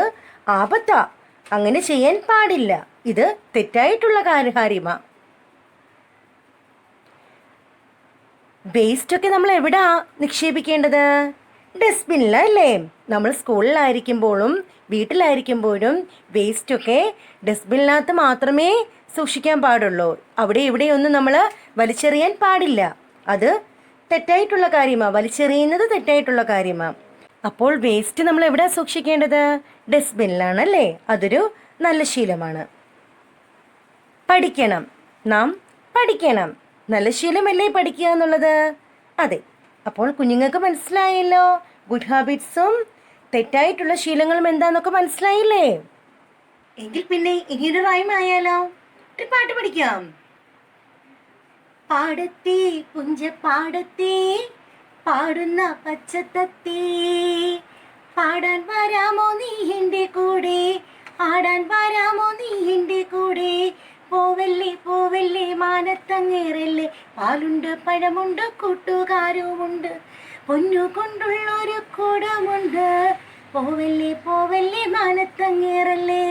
ആപത്താ. അങ്ങനെ ചെയ്യാൻ പാടില്ല. ഇത് തെറ്റായിട്ടുള്ള കാര്യമാണ്. വേസ്റ്റൊക്കെ നമ്മൾ എവിടാ നിക്ഷേപിക്കേണ്ടത്? ഡസ്റ്റ്ബിന്നിലല്ലേ? നമ്മൾ സ്കൂളിലായിരിക്കുമ്പോഴും വീട്ടിലായിരിക്കുമ്പോഴും വേസ്റ്റൊക്കെ ഡസ്റ്റ്ബിന്നിനകത്ത് മാത്രമേ സൂക്ഷിക്കാൻ പാടുള്ളൂ. അവിടെ ഇവിടെയൊന്നും നമ്മൾ വലിച്ചെറിയാൻ പാടില്ല. അത് തെറ്റായിട്ടുള്ള കാര്യമാണ്. വലിച്ചെറിയുന്നത് തെറ്റായിട്ടുള്ള കാര്യമാണ്. അപ്പോൾ വേസ്റ്റ് നമ്മൾ എവിടെ സൂക്ഷിക്കേണ്ടത്? ഡസ്റ്റ്ബിന്നിലാണല്ലേ? അതൊരു നല്ല ശീലമാണ്. പഠിക്കണം. നാം പഠിക്കണം. നല്ല ശീലമല്ലേ പഠിക്കുക എന്നുള്ളത്? അതെ. അപ്പോൾ കുഞ്ഞുങ്ങൾക്ക് മനസ്സിലായല്ലോ ഗുഡ് ഹാബിറ്റ്സും തെറ്റായിട്ടുള്ള ശീലങ്ങളും എന്താന്നൊക്കെ മനസ്സിലായില്ലേ? എങ്കിൽ പിന്നെ ഇനിയൊരു റൈം ആയാലോ? ഒരു പാട്ട് പഠിക്കാം. പാടത്തേ പുഞ്ചപ്പാടത്തേ പാടുന്ന പച്ചത്തത്തേ, പാടാൻ വരാമോ നീ എൻ്റെ കൂടെ, ആടാൻ വരാമോ നീ എൻ്റെ കൂടെ, പോവല്ലേ പോവല്ലേ മാനത്തങ്ങേറല്ലേ, പാലുണ്ട് പഴമുണ്ട് കൂട്ടുകാരുമുണ്ട്, പൊന്നു കൊണ്ടുള്ളൊരു കൂടമുണ്ട്, പോവല്ലേ പോവല്ലേ മാനത്തങ്ങേറല്ലേ.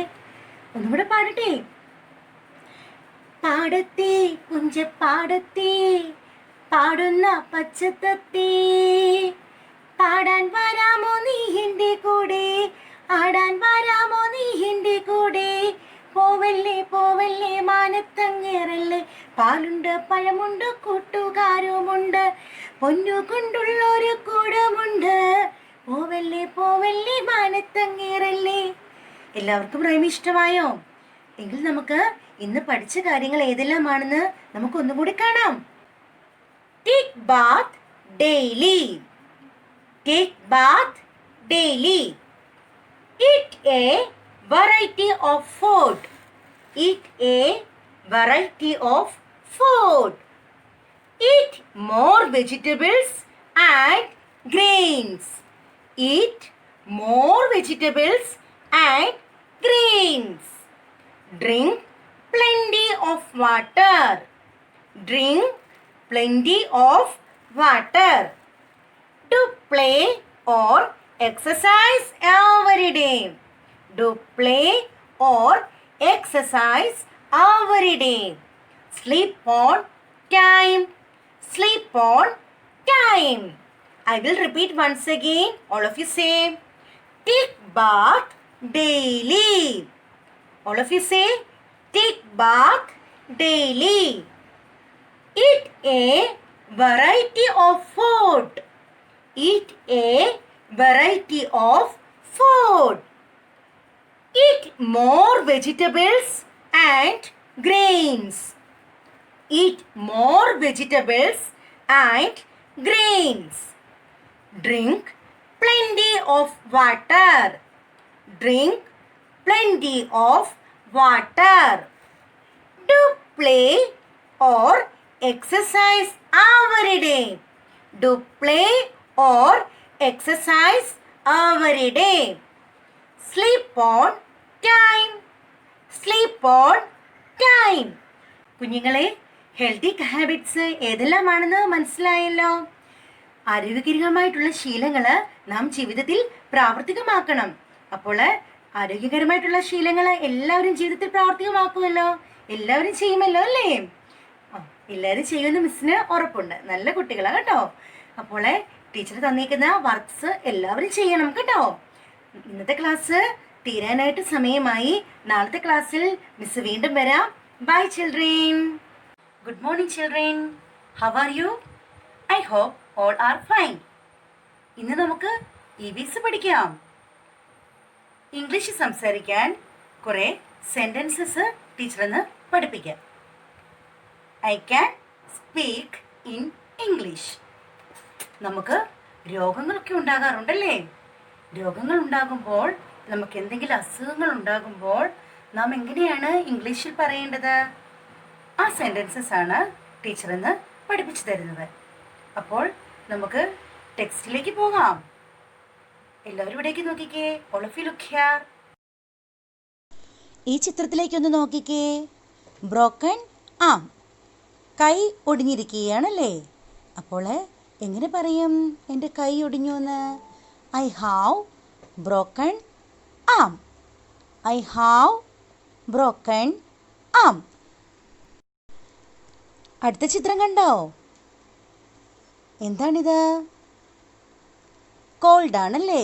ഒന്നുകൂടെ പാടട്ടെ. പാടത്തേ പുഞ്ചപ്പാടത്തേ പാടുന്ന പച്ചത്തത്തേ, പാടാൻ വരാമോ നീ എൻ്റെ കൂടെ, ആടാൻ വരാമോ നീ എൻ്റെ കൂടെ, പോവല്ലേ പോവല്ലേ മാനത്തങ്ങേറല്ലേ, പാലുണ്ട് പഴമുണ്ട് കൂട്ടുകാരുമുണ്ട്, പൊന്നു കൊണ്ടുള്ളൊരു കൂടമുണ്ട്, പോവല്ലേ പോവല്ലേ മാനത്തങ്ങേറല്ലേ. എല്ലാവർക്കും റൈം ഇഷ്ടമായോ? എങ്കിൽ നമുക്ക് ഇന്ന് പഠിച്ച കാര്യങ്ങൾ ഏതെല്ലാമാണെന്ന് നമുക്ക് ഒന്നുകൂടി കാണാം. Take Baat daily. Take Baat daily. Eat a variety of food. Eat a variety of food. Eat more vegetables and grains. Eat more vegetables and grains. Drink plenty of water. Drink plenty of water. To play or exercise every day. Do play or exercise every day. Sleep on time. Sleep on time. I will repeat once again. All of you say, take bath daily. All of you say, take bath daily. Eat a variety of food. Eat a variety of food. Eat more vegetables and grains. Eat more vegetables and grains. Drink plenty of water. Drink plenty of water. Do play or exercise every day. Do play or exercise every day. Sleep on time. Sleep on time. കുഞ്ഞുങ്ങളെ, healthy habits ഏതെല്ലാമാണെന്ന് മനസ്സിലായല്ലോ. ആരോഗ്യകരമായിട്ടുള്ള ശീലങ്ങൾ നാം ജീവിതത്തിൽ പ്രാവർത്തികമാക്കണം. അപ്പോൾ ആരോഗ്യകരമായിട്ടുള്ള ശീലങ്ങൾ എല്ലാവരും ജീവിതത്തിൽ പ്രാവർത്തികമാക്കുമല്ലോ. എല്ലാവരും ചെയ്യുമല്ലോ അല്ലേ? എല്ലാവരും ചെയ്യുമെന്ന് മിസ്സിന് ഉറപ്പുണ്ട്. നല്ല കുട്ടികളാണ് കേട്ടോ. അപ്പോൾ ടീച്ചർ തന്നിരിക്കുന്ന വർക്ക്സ് എല്ലാവരും ചെയ്യണം കേട്ടോ. ഇന്നത്തെ ക്ലാസ് തീരാനായിട്ട് സമയമായി. നാളത്തെ ക്ലാസ്സിൽ മിസ് വീണ്ടും വരാം. Bye children. Good morning children. How are you? I hope all are fine. ഇന്ന് നമുക്ക് EVS പഠിക്കാം. ഇംഗ്ലീഷ് സംസാരിക്കാൻ കുറേ സെൻറ്റൻസസ് ടീച്ചറിന്ന് പഠിപ്പിക്കാം. I can speak in English. നമുക്ക് രോഗങ്ങളൊക്കെ ഉണ്ടാകാറുണ്ടല്ലേ? രോഗങ്ങൾ ഉണ്ടാകുമ്പോൾ, നമുക്ക് എന്തെങ്കിലും അസുഖങ്ങൾ ഉണ്ടാകുമ്പോൾ നാം എങ്ങനെയാണ് ഇംഗ്ലീഷിൽ പറയേണ്ടത്? ആ സെൻറ്റൻസസ് ആണ് ടീച്ചർ ഇന്ന് പഠിപ്പിച്ചു തരുന്നത്. അപ്പോൾ നമുക്ക് ടെക്സ്റ്റിലേക്ക് പോകാം. എല്ലാവരും ഇവിടേക്ക് നോക്കിക്കേ. All of you look here. ഈ ചിത്രത്തിലേക്കൊന്ന് നോക്കിക്കേ. ബ്രോക്കൺ ആം, കൈ ഒടിഞ്ഞിരിക്കുകയാണല്ലേ? അപ്പോൾ എങ്ങനെ പറയും എൻ്റെ കൈ ഒടിഞ്ഞു എന്ന്? I have broken arm. I have broken arm. അടുത്ത ചിത്രം കണ്ടോ? എന്താണിത്? കോൾഡ് ആണല്ലേ?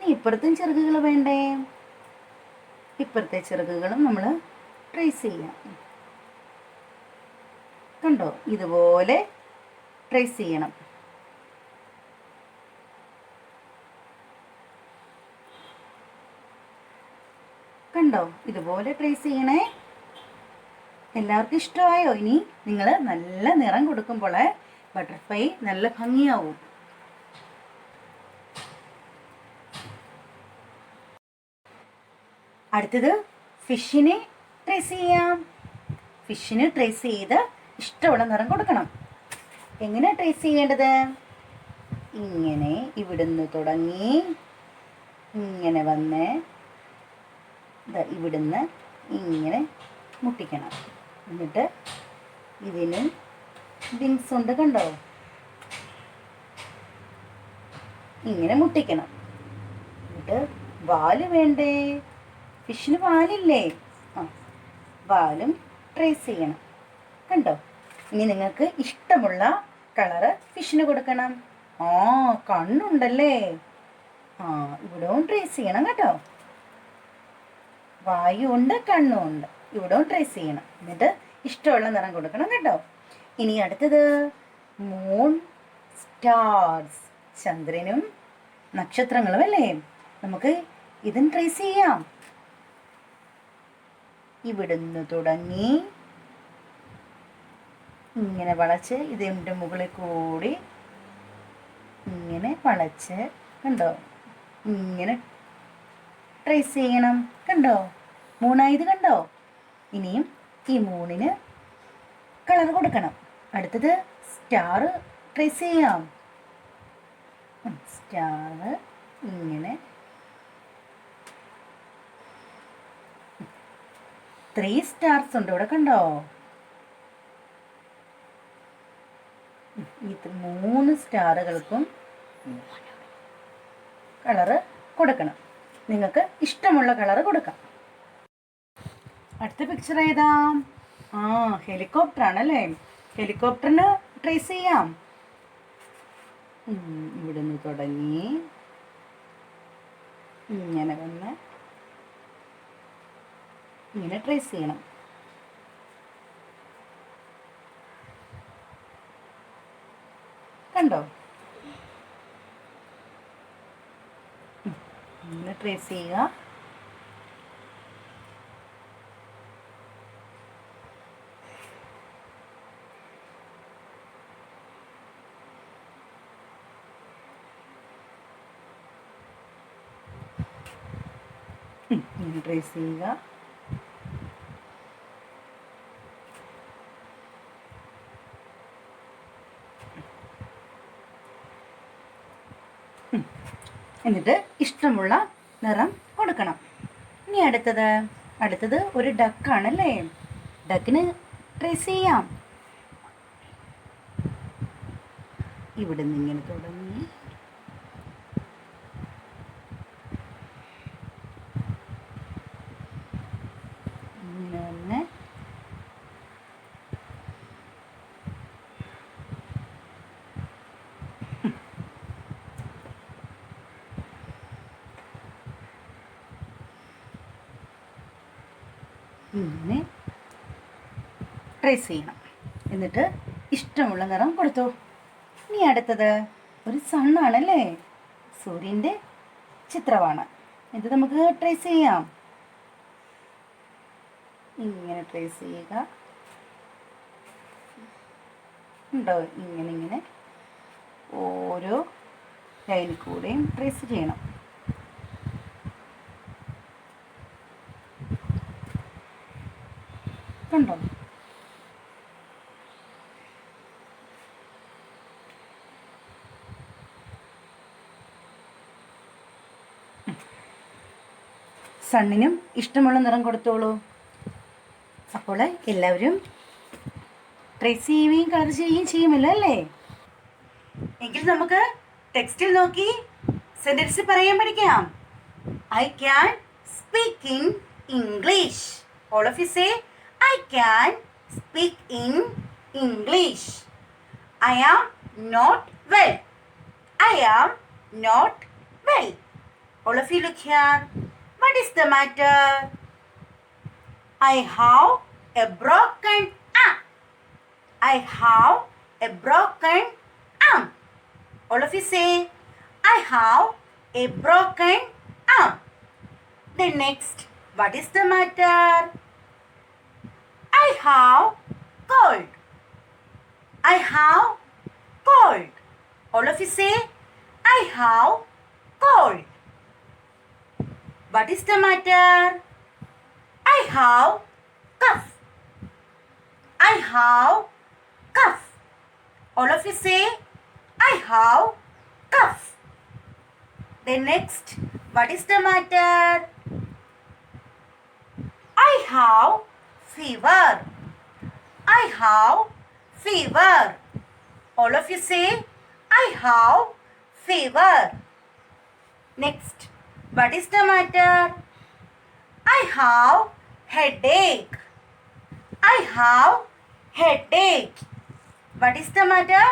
ഇനി ഇപ്പുറത്തും ചിറകുകൾ വേണ്ടേ? ഇപ്പുറത്തെ ചിറകുകളും നമ്മൾ ട്രേസ് ചെയ്യാം. കണ്ടോ, ഇതുപോലെ ട്രേസ് ചെയ്യണം. കണ്ടോ, ഇതുപോലെ ട്രേസ് ചെയ്യണേ. എല്ലാവർക്കും ഇഷ്ടമായോ? ഇനി നിങ്ങൾ നല്ല നിറം കൊടുക്കുമ്പോൾ ബട്ടർഫ്ലൈ നല്ല ഭംഗിയാവും. അടുത്തത് ഫിഷിനെ ട്രേസ് ചെയ്യാം. ഫിഷിന് ട്രേസ് ചെയ്ത് ഇഷ്ടമുള്ള നിറം കൊടുക്കണം. എങ്ങനെ ട്രേസ് ചെയ്യേണ്ടത്? ഇങ്ങനെ ഇവിടുന്ന് തുടങ്ങി ഇങ്ങനെ വന്ന് ഇവിടുന്ന് ഇങ്ങനെ മുട്ടിക്കണം. എന്നിട്ട് ഇതിന് വിങ്സ് ഉണ്ട്, കണ്ടോ? ഇങ്ങനെ മുട്ടിക്കണം. എന്നിട്ട് വാല് വേണ്ടേ? ഫിഷിന് വാലില്ലേ? വാലും ട്രേസ് ചെയ്യണം. കണ്ടോ? ഇനി നിങ്ങൾക്ക് ഇഷ്ടമുള്ള കളറ് ഫിഷിന് കൊടുക്കണം. കണ്ണുണ്ടല്ലേ? ഇവിടവും ട്രേസ് ചെയ്യണം കേട്ടോ. വായുണ്ട്, കണ്ണുണ്ട്. ഇവിടവും ട്രേസ് ചെയ്യണം. എന്നിട്ട് ഇഷ്ടമുള്ള നിറം കൊടുക്കണം കേട്ടോ. ഇനി അടുത്തത് മൂൺ, സ്റ്റാർസ്, ചന്ദ്രനും നക്ഷത്രങ്ങളും അല്ലേ? നമുക്ക് ഇതും ട്രേസ് ചെയ്യാം. ഇവിടുന്ന് തുടങ്ങി ഇങ്ങനെ വളച്ച് ഇതിൻ്റെ മുകളിൽ കൂടി ഇങ്ങനെ വളച്ച്, കണ്ടോ? ഇങ്ങനെ ട്രേസ് ചെയ്യണം. കണ്ടോ, മൂണായത് കണ്ടോ? ഇനിയും ഈ മൂണിന് കളർ കൊടുക്കണം. അടുത്തത് സ്റ്റാർ ട്രേസ് ചെയ്യാം. സ്റ്റാർ ഇങ്ങനെ 3 സ്റ്റാർസ് ഉണ്ട് ഇവിടെ, കണ്ടോ? ഈ 3 സ്റ്റാറുകൾക്കും കളറ് കൊടുക്കണം. നിങ്ങൾക്ക് ഇഷ്ടമുള്ള കളറ് കൊടുക്കാം. അടുത്ത പിക്ചർ ഏതാ? ഹെലികോപ്റ്റർ ആണല്ലേ? ഹെലികോപ്റ്ററിന് ട്രേസ് ചെയ്യാം. ഇവിടുന്ന് തുടങ്ങി ഇങ്ങനെ വന്ന് ഇങ്ങനെ ട്രേസ് ചെയ്യണം. കണ്ടോ? ഇങ്ങനെ ട്രേസ് ചെയ്യുക. ഇങ്ങനെ ട്രേസ് ചെയ്യുക. എന്നിട്ട് ഇഷ്ടമുള്ള നിറം കൊടുക്കണം. ഇനി അടുത്തത് ഒരു ഡക്കാണല്ലേ? ഡക്കിന് ട്രേസ് ചെയ്യാം. ഇവിടെ നിന്ന് ഇങ്ങനെ തുടങ്ങി ഇങ്ങനെ വന്ന് ഇങ്ങനെ ട്രേസ് ചെയ്യണം. എന്നിട്ട് ഇഷ്ടമുള്ള നിറം കൊടുത്തു. ഇനി അടുത്തത് ഒരു സണ്ണാണല്ലേ? സൂര്യൻ്റെ ചിത്രമാണ്. ഇത് നമുക്ക് ട്രേസ് ചെയ്യാം. ഇങ്ങനെ ട്രേസ് ചെയ്യുക. ഉണ്ടോ? ഇങ്ങനെ ഓരോ ലൈനിൽ കൂടെയും ട്രേസ് ചെയ്യണം. കണ്ടോ? സണ്ണിനും ഇഷ്ടമുള്ള നിറം കൊടുത്തോളൂ. അപ്പോൾ എല്ലാവരും ട്രേസ് ചെയ്യുകയും കളർ ചെയ്യുകയും ചെയ്യുമല്ലോ അല്ലേ? എങ്കിൽ നമുക്ക് ടെക്സ്റ്റിൽ നോക്കി സെന്റൻസ് പറയാൻ പഠിക്കാം. I can speak in English. All of you say, I can speak in English. I am not well. I am not well. All of you look here. What is the matter? I have a broken arm. I have a broken arm. All of you say, I have a broken arm. Then next, what is the matter? I have cold. I have cold. All of you say, I have cold. What is the matter? I have cough. I have cough. All of you say, I have cough. Then next, what is the matter? I have fever. I have fever. All of you say, I have fever. Next, what is the matter? I have headache. I have headache. What is the matter?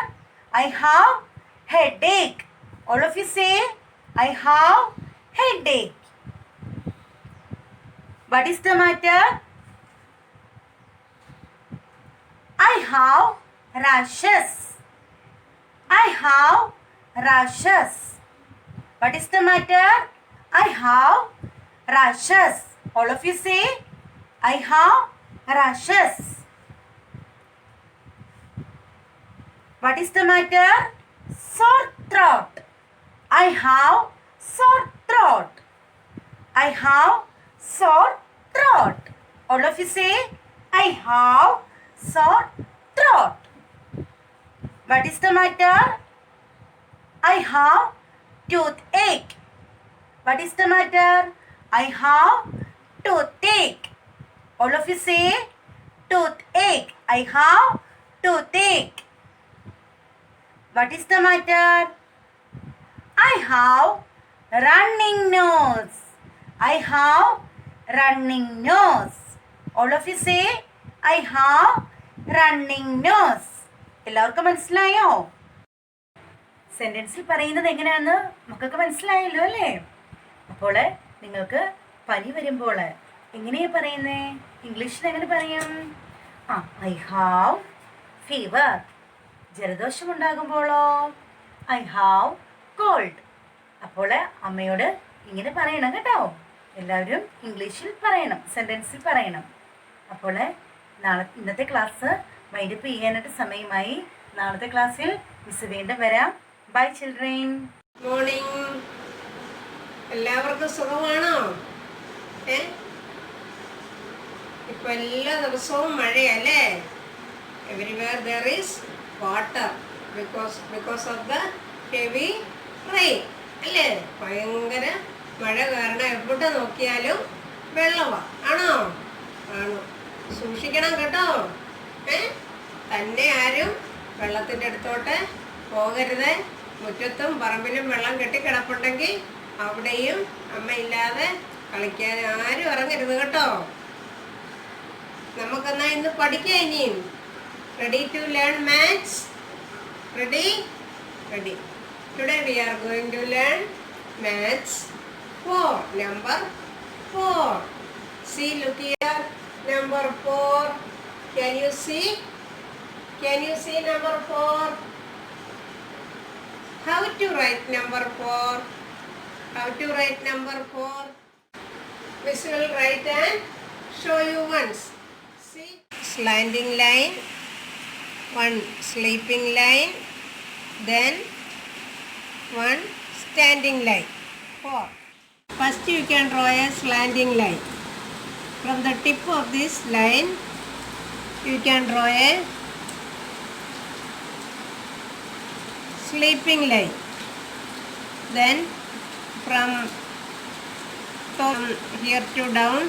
I have headache. All of you say, I have headache. What is the matter? I have rashes. I have rashes. What is the matter? I have rashes. All of you say, I have rashes. What is the matter? Sore throat. I have sore throat. I have sore throat. All of you say, I have sore throat. What is the matter? I have toothache. What is the matter? I have toothache. All of you say, toothache. I have toothache. What is the matter? I have running nose. I have running nose. All of you say, I have running nose. എല്ലാവർക്കും മനസ്സിലായോ? സെന്റൻസിൽ പറയുന്നത് എങ്ങനെയാണെന്ന് മക്കൾക്ക് മനസ്സിലായല്ലോ അല്ലേ? അപ്പോൾ നിങ്ങൾക്ക് പനി വരുമ്പോൾ എങ്ങനെയാ പറയുന്നേ? ഇംഗ്ലീഷിൽ എങ്ങനെ പറയും? I have fever. ജലദോഷം ഉണ്ടാകുമ്പോഴോ? I have called. അപ്പോൾ അമ്മയോട് ഇങ്ങനെ പറയണം കേട്ടോ. എല്ലാവരും ഇംഗ്ലീഷിൽ പറയണം, സെൻറ്റൻസിൽ പറയണം. അപ്പോൾ ഇന്നത്തെ ക്ലാസ് വൈൻഡപ്പ് ചെയ്യാനായിട്ട് സമയമായി. നാളത്തെ ക്ലാസ്സിൽ മിസ് വീണ്ടും വരാം. Bye children. മോർണിംഗ്. എല്ലാവർക്കും സുഖമാണോ? ഇപ്പൊ എല്ലാ ദിവസവും മഴയല്ലേ? Everywhere there is water because of the heavy rain അല്ലേ? ഭയങ്കര മഴ കാരണം എവിടെ നോക്കിയാലും വെള്ളമാണ്. ആണോ? ആണോ? സൂക്ഷിക്കണം കേട്ടോ. തന്നെ ആരും വെള്ളത്തിൻ്റെ അടുത്തോട്ട് പോകരുത്. മുറ്റത്തും പറമ്പിലും വെള്ളം കെട്ടിക്കിടപ്പുണ്ടെങ്കിൽ അവിടെയും അമ്മയില്ലാതെ കളിക്കാൻ ആരും ഇറങ്ങരുത് കേട്ടോ. നമുക്കെന്നാ ഇന്ന് പഠിക്കാം. ഇനിയും ready to learn maths? Ready? Ready. Today we are going to learn maths 4, number 4. See, look here, number 4. Can you see? Can you see number 4? How to write number 4? How to write number 4? Miss will write and show you once. See, slanting line, one sleeping line, then one standing line. 4. First you can draw a slanting line. From the tip of this line you can draw a sleeping line. Then from top here to down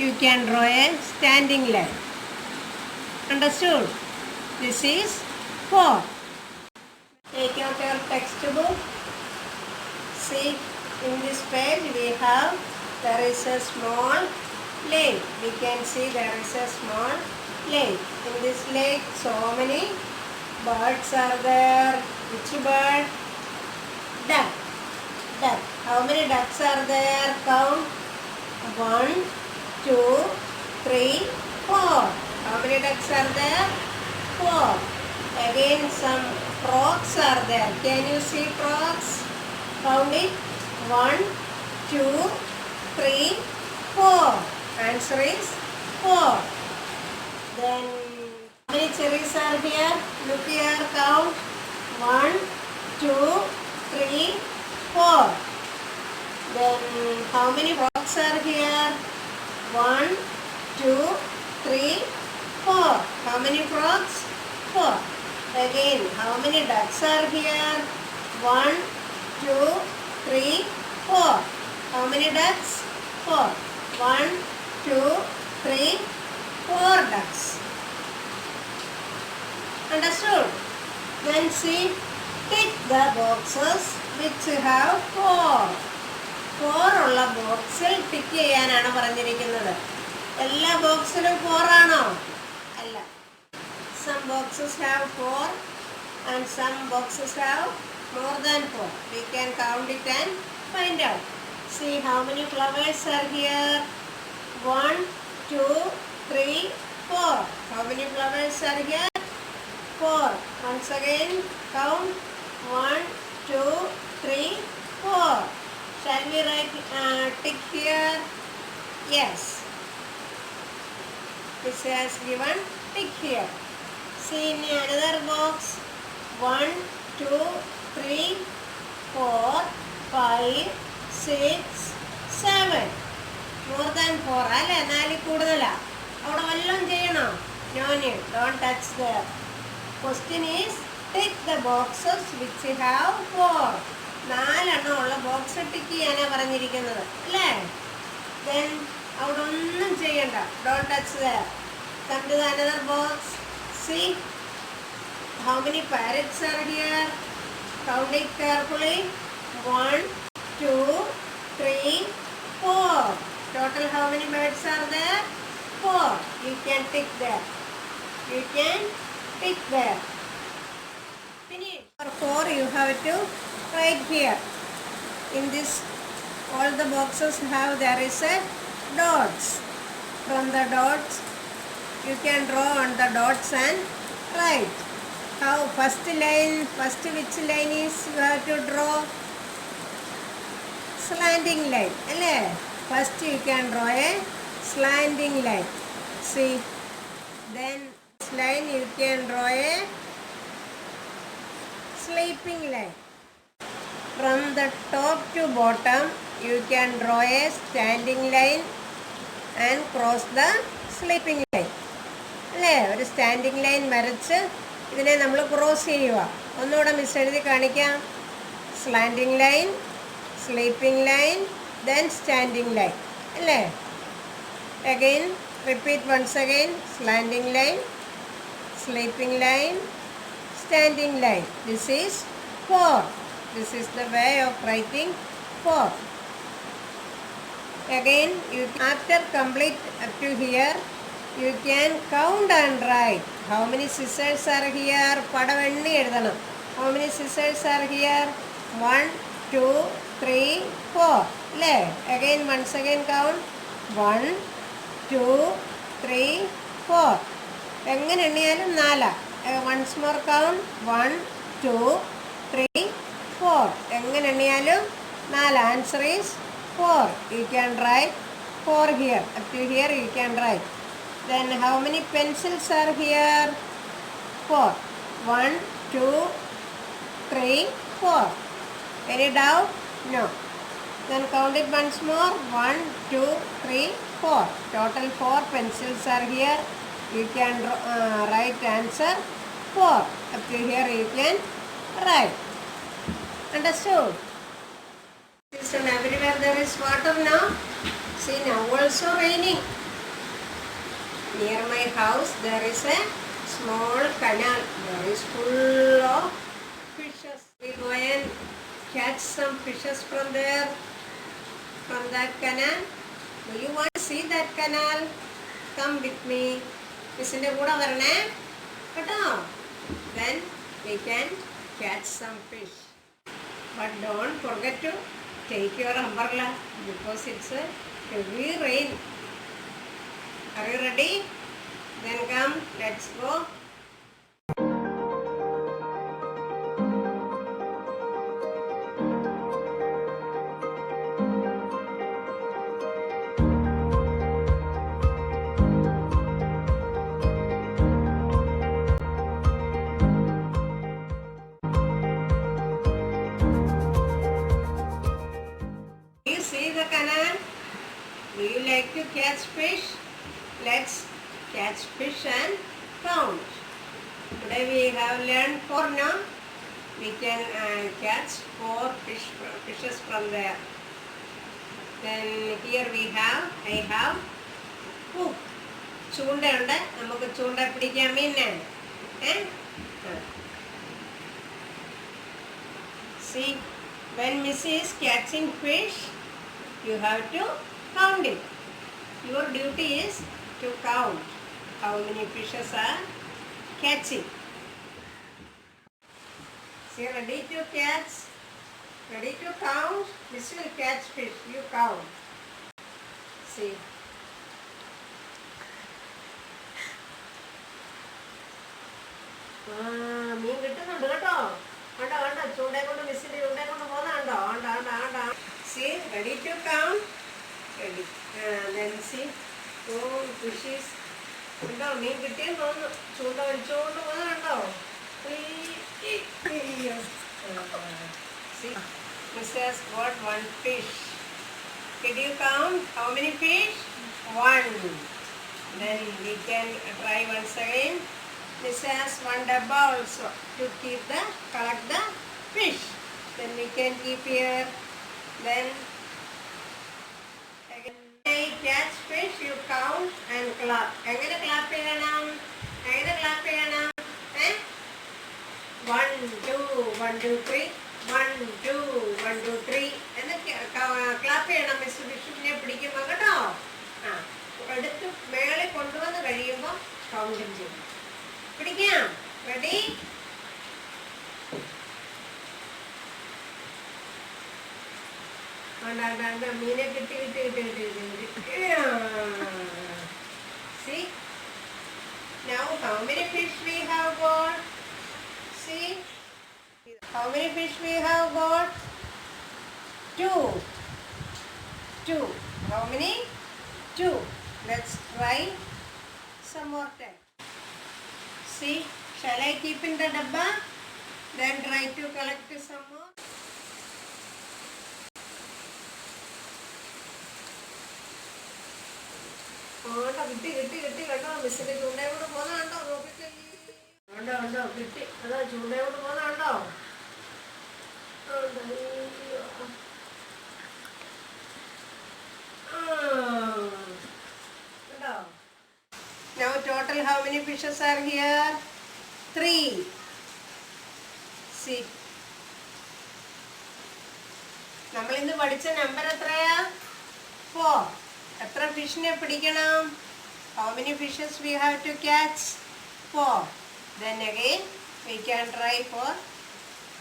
you can draw a standing line. Understood? This is 4. Take out your textbook. See, in this page there is a small lake. We can see there is a small lake. In this lake so many birds are there. Which bird? Duck. duck. How many ducks are there? Count. 1, 2, 3, 4. How many ducks are there? 4. Again some frogs are there. Can you see frogs? Count it. 1, 2, 3, 4. Answer is 4. Then how many cherries are here? Look here, count. 1, 2, 3, 4. Then how many frogs are here? 1, 2, 3, 4. How many frogs? 4. Again, how many ducks are here? 1, 2, 3, 4. How many ducks? 4. 1, 2, 3, 4 ducks. Understood? Then see, tick the boxes which have 4. 4 ഉള്ള ബോക്സിൽ tick ചെയ്യാനാണ് പറഞ്ഞിരിക്കുന്നത്. എല്ലാ ബോക്സിലും 4 ആണോ? അല്ല. Some boxes have 4 and some boxes have more than 4. We can count it and find out. See how many flowers are here? 1, 2, 3, 4. How many flowers are here? 4. Once again count. 1, 2, 3, 4. Shall we write tick here? Yes. This has given tick here. See in another box. 1, 2, 3, 4, 5, 6, 7. More than 4. അല്ലേ? 4 കൂടുതലാ. അവിടെ വല്ലതും ചെയ്യണോ? No need. Don't touch there. Question is, tick the boxes which have 4. 4 എണ്ണം ഉള്ള box tick ചെയ്യാനാണ് പറഞ്ഞിരിക്കുന്നത് അല്ലേ? Then അവിടെ ഒന്നും ചെയ്യണ്ട. Don't touch there. Come to the another box. See how many parrots are here? Count it carefully. 1, 2, 3, 4. Total how many birds are there? 4. You can tick there. You can tick there. Finish. For 4 you have to write here. In this all the boxes have there is a dots. From the dots you can draw on the dots and write. How first line, first which line is you have to draw? Slanting line. Alle? First you can draw a slanting line. See. Then this line you can draw a sleeping line. From the top to bottom you can draw a standing line and cross the sleeping line. അല്ലേ? ഒരു standing line വരച്ച് ഇതിനെ നമ്മൾ cross ചെയ്യുക. ഒന്നുകൂടെ miss എഴുതി കാണിക്കാം. Slanting line, sleeping line, then standing line അല്ലേ? Again repeat once again. Slanting line, sleeping line, standing line. This is 4. This is the way of writing 4. Again, you after complete up to here, you can count and write. How many scissors are here? പടവെണ്ണി എഴുതണം. How many scissors are here? 1, 2, 3, 4. അല്ലേ? Again, once again count. 1, 2, 3, 4. എങ്ങനെ എണ്ണിയാലും 4. Once more count. 1, 2, 3, 4. എങ്ങനെ എണ്ണിയാലും 4. Answer is 4. You can write 4 here. Up to here you can write. Then how many pencils are here? 4. 1, 2, 3, 4. Any doubt? No. Then count it once more. 1, 2, 3, 4. Total 4 pencils are here. You can write answer 4. Up to here you can write. Understood? Listen, everywhere there is water now. See, now also raining. Near my house there is a small canal. There is full of fishes. We go and catch some fishes from there, from that canal. Do you want to see that canal? Come with me. Isn't it good? Then we can catch some fish. But don't forget to take your umbrella because it's a heavy rain. Are you ready? Then come, let's go. Do you see the canal? Do you like to catch fish? Let's catch fish and count. Today we have learned four now. We can catch four fishes from there. Then here I have hook. ചൂണ്ടയുണ്ട് നമുക്ക് ചൂണ്ട പിടിക്കാൻ മീനെ See, when Missy is catching fish, you have to count it. Your duty is to count how many fishes are catching. See, ready to catch, ready to count. Missy will catch fish. You count. See. മീൻ കിട്ടുന്നുണ്ട് കേട്ടോ. കണ്ടോ കണ്ടോ ചൂണ്ടയെ കൊണ്ട് മിസ്സിന്റെ ചൂണ്ടയെ കൊണ്ട് പോകുന്നുണ്ടോ. കണ്ടോ See, ready to count. Ready. Then see. Oh, fishes. കണ്ടോ മീൻ കിട്ടിയെന്ന് തോന്നുന്നു. ചൂണ്ട വലിച്ചുകൊണ്ട് പോകുന്നുണ്ടോ. See, Miss has got one fish. Did you count how many fish? One. Then we can try once again. This has one dabba also to collect the fish. Then we can keep here. Then again catch fish, you count and clap. എങ്ങനെ clap ചെയ്യണം? 1 2 1 2 3 1 2 1 2 3 എന്ന് clap ചെയ്യണം. Miss ഫിഷിനെ പിടിക്കുമ്പോൾ കേട്ടോ. എടുത്ത് മേളിൽ കൊണ്ടുവന്ന് കഴിയുമ്പോൾ കൗണ്ടിങ് ചെയ്യും. പിടിക്കാം. റെഡി? മീനെ കിട്ടി. See, now how many fish we have got? See, how many fish we have got? 2. How many? 2. Let's try some more time. See, shall I keep in the dabba? Then try to collect some more. കിട്ടി കേട്ടോ. മിസ്സിന്റെ ചൂണ്ടയോട് പോകുന്നുണ്ടോ നോക്കിക്കോ. ഉണ്ടോ കിട്ടി. അതാ ചൂണ്ടയോട് പോകുന്നുണ്ടോ. Now total how many fishes are here? 3. See. നമ്മൾ ഇന്ന് പഠിച്ച നമ്പർ എത്രയാ? 4. എത്ര ഫിഷിനെ പിടിക്കണം? How many fishes we have to catch? 4. Then again we can try for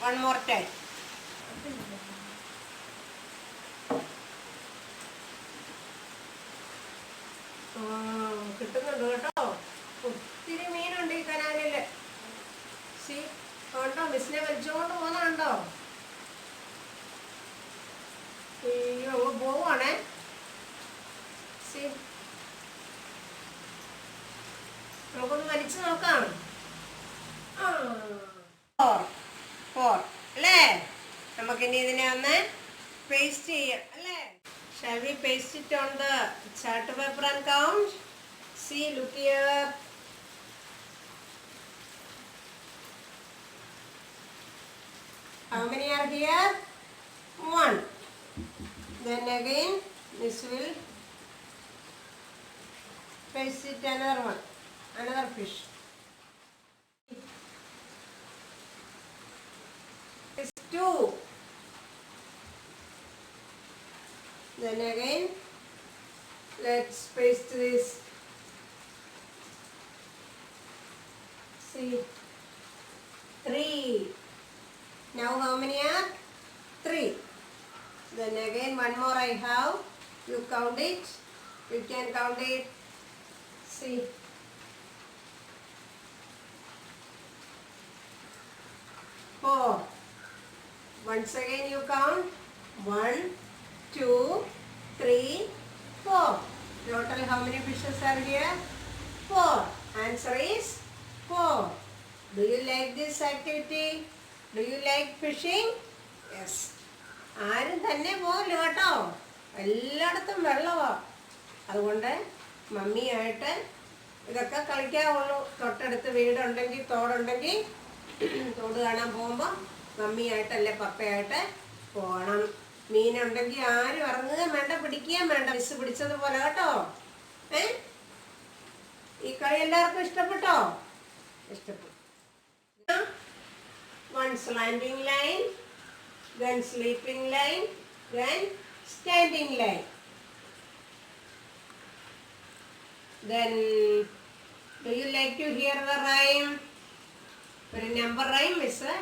one more time. കിട്ടുന്നുണ്ട് കേട്ടോ. ഒത്തിരി മീനുണ്ട് ഈ കനാലില്. സി കണ്ടോ മിസ്സിനെ വലിച്ചുകൊണ്ട് പോകുന്നുണ്ടോ. അയ്യോ പോവാണേ. സി നമുക്കൊന്ന് വലിച്ചു നോക്കാം. 4 അല്ലേ? നമുക്കിനി ഇതിനെ ഒന്ന് പേസ്റ്റ് ചെയ്യാം അല്ലേ? Shall we paste it on the chart paper and count? See, look here. How many are here? 1. Then again, this will paste it another fish. It's 2. Then again, let's paste this. See, 3. Now how many are? 3. Then one more I have. You count it. You can count it. See. Four. Once again you count. 1, 2, 3, 4. Total how many fishes are here? 4. Answer is 4. Do you like this activity? Do you like fishing? Yes. ആരും തന്നെ പോകില്ല കേട്ടോ, എല്ലായിടത്തും വെള്ളമാണ്. അതുകൊണ്ട് മമ്മിയായിട്ട് ഇതൊക്കെ കളിക്കാവുള്ളൂ. തൊട്ടടുത്ത് വീടുണ്ടെങ്കിൽ തോടുണ്ടെങ്കിൽ തോട് കാണാൻ പോകുമ്പോൾ മമ്മിയായിട്ടല്ലേ പപ്പയായിട്ട് പോകണം. മീനുണ്ടെങ്കിൽ ആരും ഇറങ്ങുകയും വേണ്ട, പിടിക്കുകയും വേണ്ട, മിസ് പിടിച്ചതുപോലെ കേട്ടോ. ഈ കളി എല്ലാവർക്കും ഇഷ്ടപ്പെട്ടോ? ഇഷ്ടപ്പെട്ടു. One slanting line, then sleeping line, then standing line. Then do you like to hear the rhyme? ഒരു നമ്പർ റൈം മിസ്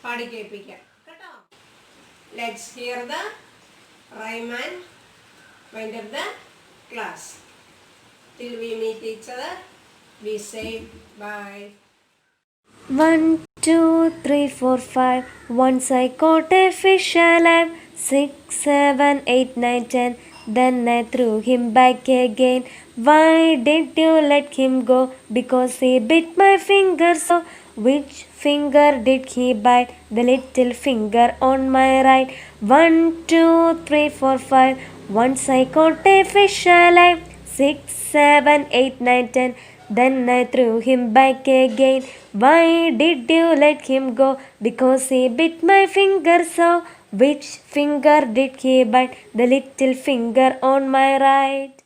പാടി കേൾപ്പിക്കാം കേട്ടോ. Let's hear the rhyme and wind up the class. Till we meet each other, we say bye. 1, 2, 3, 4, 5. Once I caught a fish alive. 6, 7, 8, 9, 10. Then I threw him back again. Why did you let him go? Because he bit my finger. So which finger did he bite? The little finger on my right. 1, 2, 3, 4, 5. Once I caught a fish alive. 6, 7, 8, 9, 10. Then I threw him back again. Why did you let him go? Because he bit my finger. So which finger did he bite? The little finger on my right.